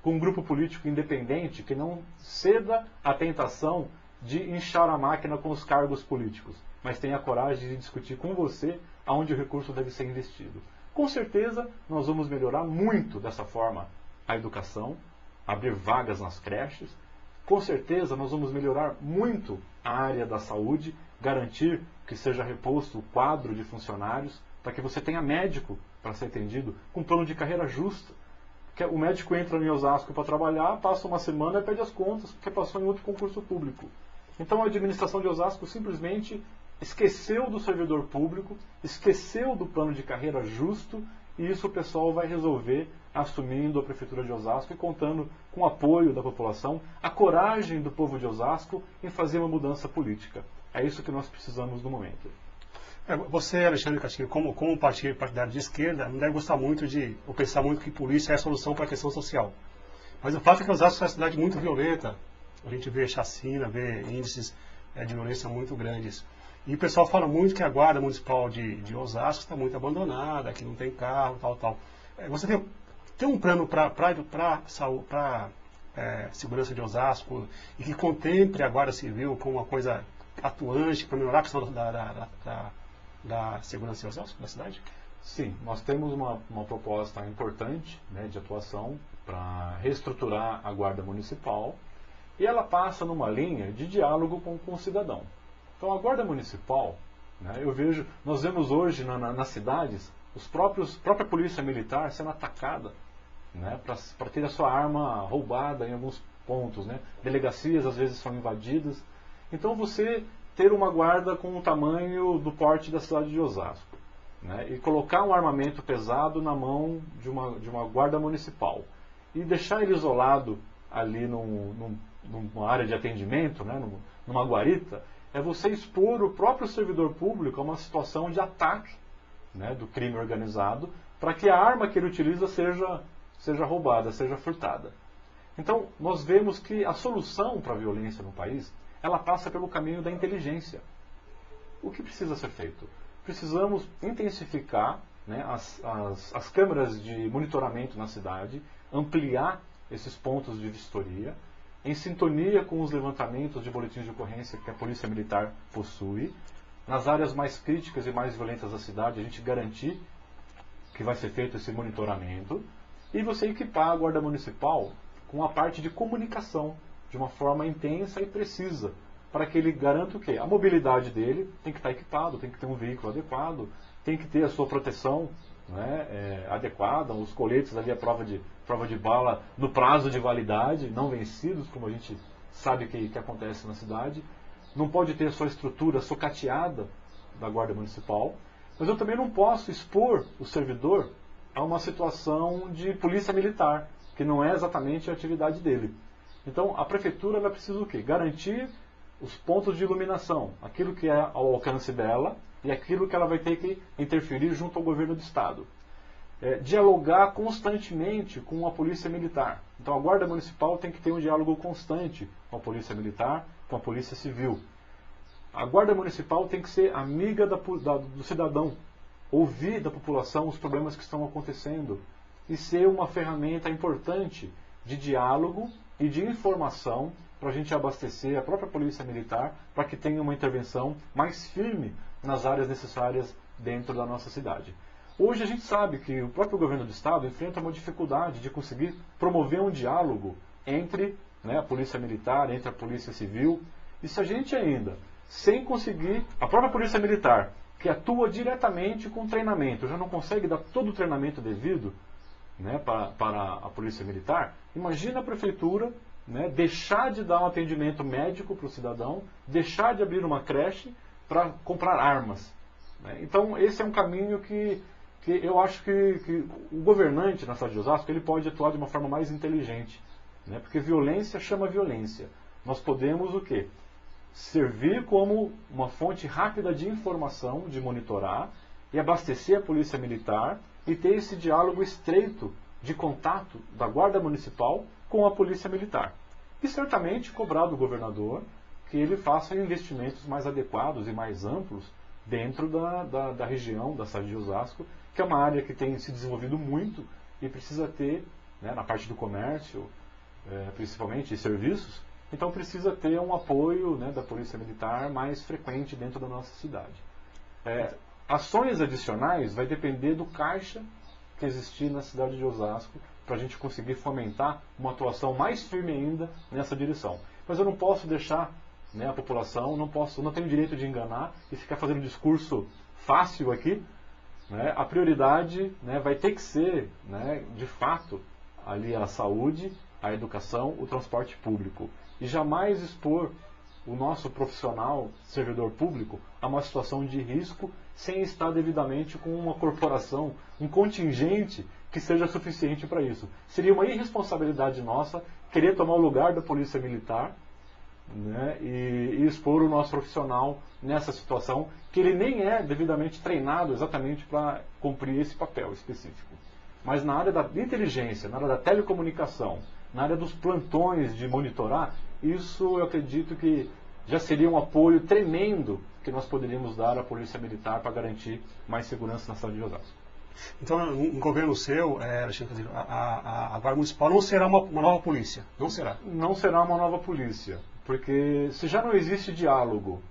com um grupo político independente que não ceda à tentação de inchar a máquina com os cargos políticos, mas tenha a coragem de discutir com você aonde o recurso deve ser investido. Com certeza, nós vamos melhorar muito dessa forma a educação, abrir vagas nas creches. Com certeza, nós vamos melhorar muito a área da saúde, garantir que seja reposto o quadro de funcionários, para que você tenha médico para ser atendido, com plano de carreira justo. Que o médico entra em Osasco para trabalhar, passa uma semana e perde as contas, porque passou em outro concurso público. Então a administração de Osasco simplesmente esqueceu do servidor público, esqueceu do plano de carreira justo, e isso o pessoal vai resolver assumindo a Prefeitura de Osasco e contando com o apoio da população, a coragem do povo de Osasco em fazer uma mudança política. É isso que nós precisamos no momento. Você, Alexandre Castilho, como partidário de esquerda, não deve gostar muito ou pensar muito que polícia é a solução para a questão social. Mas o fato é que Osasco é uma cidade muito violenta. A gente vê chacina, vê índices de violência muito grandes. E o pessoal fala muito que a Guarda Municipal de Osasco está muito abandonada, que não tem carro, tal. Você tem um plano para segurança de Osasco e que contemple a Guarda Civil como uma coisa atuante para melhorar a questão da segurança de Osasco, da cidade? Sim, nós temos uma proposta importante, né, de atuação para reestruturar a Guarda Municipal, e ela passa numa linha de diálogo com o cidadão. Então a Guarda Municipal, né, nós vemos hoje nas cidades própria polícia militar sendo atacada, né, para ter a sua arma roubada em alguns pontos, né. Delegacias às vezes são invadidas. Então você ter uma guarda com o tamanho do porte da cidade de Osasco, né, e colocar um armamento pesado na mão de uma guarda municipal e deixar ele isolado ali numa área de atendimento, né, numa guarita, é você expor o próprio servidor público a uma situação de ataque, né, do crime organizado, para que a arma que ele utiliza seja roubada, seja furtada. Então, nós vemos que a solução para a violência no país, ela passa pelo caminho da inteligência. O que precisa ser feito? Precisamos intensificar, né, as câmeras de monitoramento na cidade, ampliar esses pontos de vistoria, em sintonia com os levantamentos de boletins de ocorrência que a Polícia Militar possui. Nas áreas mais críticas e mais violentas da cidade, a gente garantir que vai ser feito esse monitoramento, e você equipar a Guarda Municipal com a parte de comunicação, de uma forma intensa e precisa, para que ele garanta o quê? A mobilidade dele tem que estar equipado, tem que ter um veículo adequado, tem que ter a sua proteção, né, adequada, os coletes ali, a prova de bala no prazo de validade, não vencidos, como a gente sabe que acontece na cidade. Não pode ter a sua estrutura socateada da Guarda Municipal, mas eu também não posso expor o servidor a uma situação de polícia militar, que não é exatamente a atividade dele. Então, a prefeitura ela precisa o quê? Garantir os pontos de iluminação, aquilo que é ao alcance dela e aquilo que ela vai ter que interferir junto ao governo do Estado. Dialogar constantemente com a Polícia Militar. Então, a Guarda Municipal tem que ter um diálogo constante com a Polícia Militar, com a Polícia Civil. A Guarda Municipal tem que ser amiga do cidadão, ouvir da população os problemas que estão acontecendo e ser uma ferramenta importante de diálogo e de informação para a gente abastecer a própria Polícia Militar para que tenha uma intervenção mais firme nas áreas necessárias dentro da nossa cidade. Hoje a gente sabe que o próprio governo do Estado enfrenta uma dificuldade de conseguir promover um diálogo entre, né, a Polícia Militar, entre a Polícia Civil, e se a gente ainda, sem conseguir, a própria Polícia Militar, que atua diretamente com treinamento, já não consegue dar todo o treinamento devido, né, para a Polícia Militar, imagina a Prefeitura, né, deixar de dar um atendimento médico para o cidadão, deixar de abrir uma creche para comprar armas. Né? Então esse é um caminho que eu acho que o governante na cidade de Osasco ele pode atuar de uma forma mais inteligente, né? Porque violência chama violência. Nós podemos o quê? servir como uma fonte rápida de informação, de monitorar e abastecer a Polícia Militar e ter esse diálogo estreito de contato da Guarda Municipal com a Polícia Militar. E certamente cobrar do governador que ele faça investimentos mais adequados e mais amplos dentro da região, da cidade de Osasco, que é uma área que tem se desenvolvido muito e precisa ter, né, na parte do comércio, principalmente, e serviços, então precisa ter um apoio, né, da Polícia Militar mais frequente dentro da nossa cidade. Ações adicionais vai depender do caixa que existir na cidade de Osasco para a gente conseguir fomentar uma atuação mais firme ainda nessa direção. Mas eu não posso deixar, né, a população, não tenho direito de enganar e ficar fazendo discurso fácil aqui, né? A prioridade, né, vai ter que ser, né, de fato, ali a saúde, a educação, o transporte público. E jamais expor o nosso profissional, servidor público, a uma situação de risco sem estar devidamente com uma corporação, um contingente que seja suficiente para isso. Seria uma irresponsabilidade nossa querer tomar o lugar da Polícia Militar, né, e expor o nosso profissional nessa situação, que ele nem é devidamente treinado exatamente para cumprir esse papel específico. Mas na área da inteligência, na área da telecomunicação, na área dos plantões de monitorar, isso eu acredito que já seria um apoio tremendo que nós poderíamos dar à Polícia Militar para garantir mais segurança na cidade de Osasco. Então, um governo seu, Alexandre, a Guarda Municipal não será uma nova polícia? Não será? Não será uma nova polícia, porque se já não existe diálogo,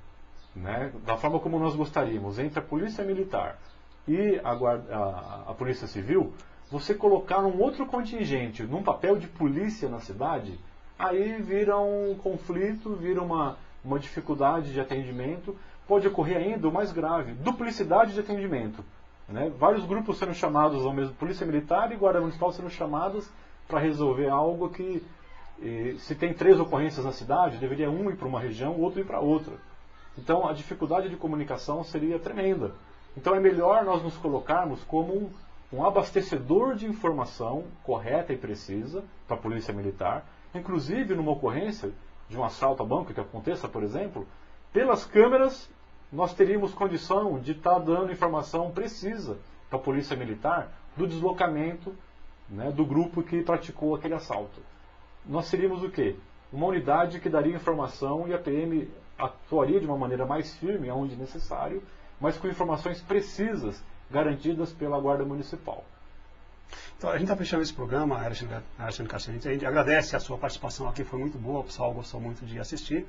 né, da forma como nós gostaríamos, entre a Polícia Militar e a Polícia Civil, você colocar um outro contingente num papel de polícia na cidade, aí vira um conflito, vira uma dificuldade de atendimento, pode ocorrer ainda o mais grave, duplicidade de atendimento. Né? Vários grupos sendo chamados ao mesmo, Polícia Militar e Guarda Municipal sendo chamadas para resolver algo que, se tem 3 ocorrências na cidade, deveria um ir para uma região, outro ir para outra. Então a dificuldade de comunicação seria tremenda. Então é melhor nós nos colocarmos como um abastecedor de informação correta e precisa para a Polícia Militar, inclusive numa ocorrência de um assalto a banco que aconteça, por exemplo, pelas câmeras nós teríamos condição de estar dando informação precisa para a Polícia Militar do deslocamento, né, do grupo que praticou aquele assalto. Nós seríamos o quê? Uma unidade que daria informação e a PM atuaria de uma maneira mais firme, onde necessário, mas com informações precisas garantidas pela Guarda Municipal. Então, a gente está fechando esse programa, Alexandre Castilho. A gente agradece a sua participação aqui, foi muito boa, o pessoal gostou muito de assistir.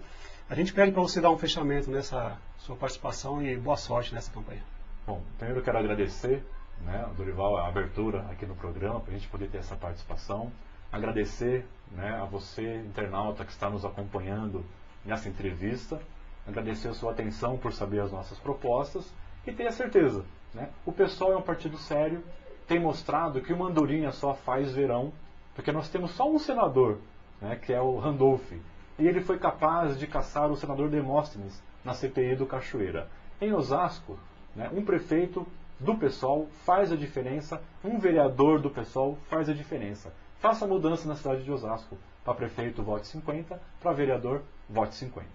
A gente pede para você dar um fechamento nessa sua participação e boa sorte nessa campanha. Bom, primeiro eu quero agradecer, né, Dorival, a abertura aqui no programa, para a gente poder ter essa participação. Agradecer, né, a você, internauta, que está nos acompanhando nessa entrevista. Agradecer a sua atenção por saber as nossas propostas e ter a certeza, né, o PSOL é um partido sério, tem mostrado que uma andorinha só faz verão, porque nós temos só um senador, né, que é o Randolph, e ele foi capaz de caçar o senador Demóstenes na CPI do Cachoeira. Em Osasco, né, um prefeito do PSOL faz a diferença, um vereador do PSOL faz a diferença. Faça a mudança na cidade de Osasco. Para prefeito, vote 50, para vereador, vote 50.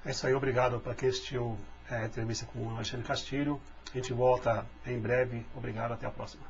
É isso aí, obrigado para quem assistiu a entrevista com o Alexandre Castilho. A gente volta em breve. Obrigado, até a próxima.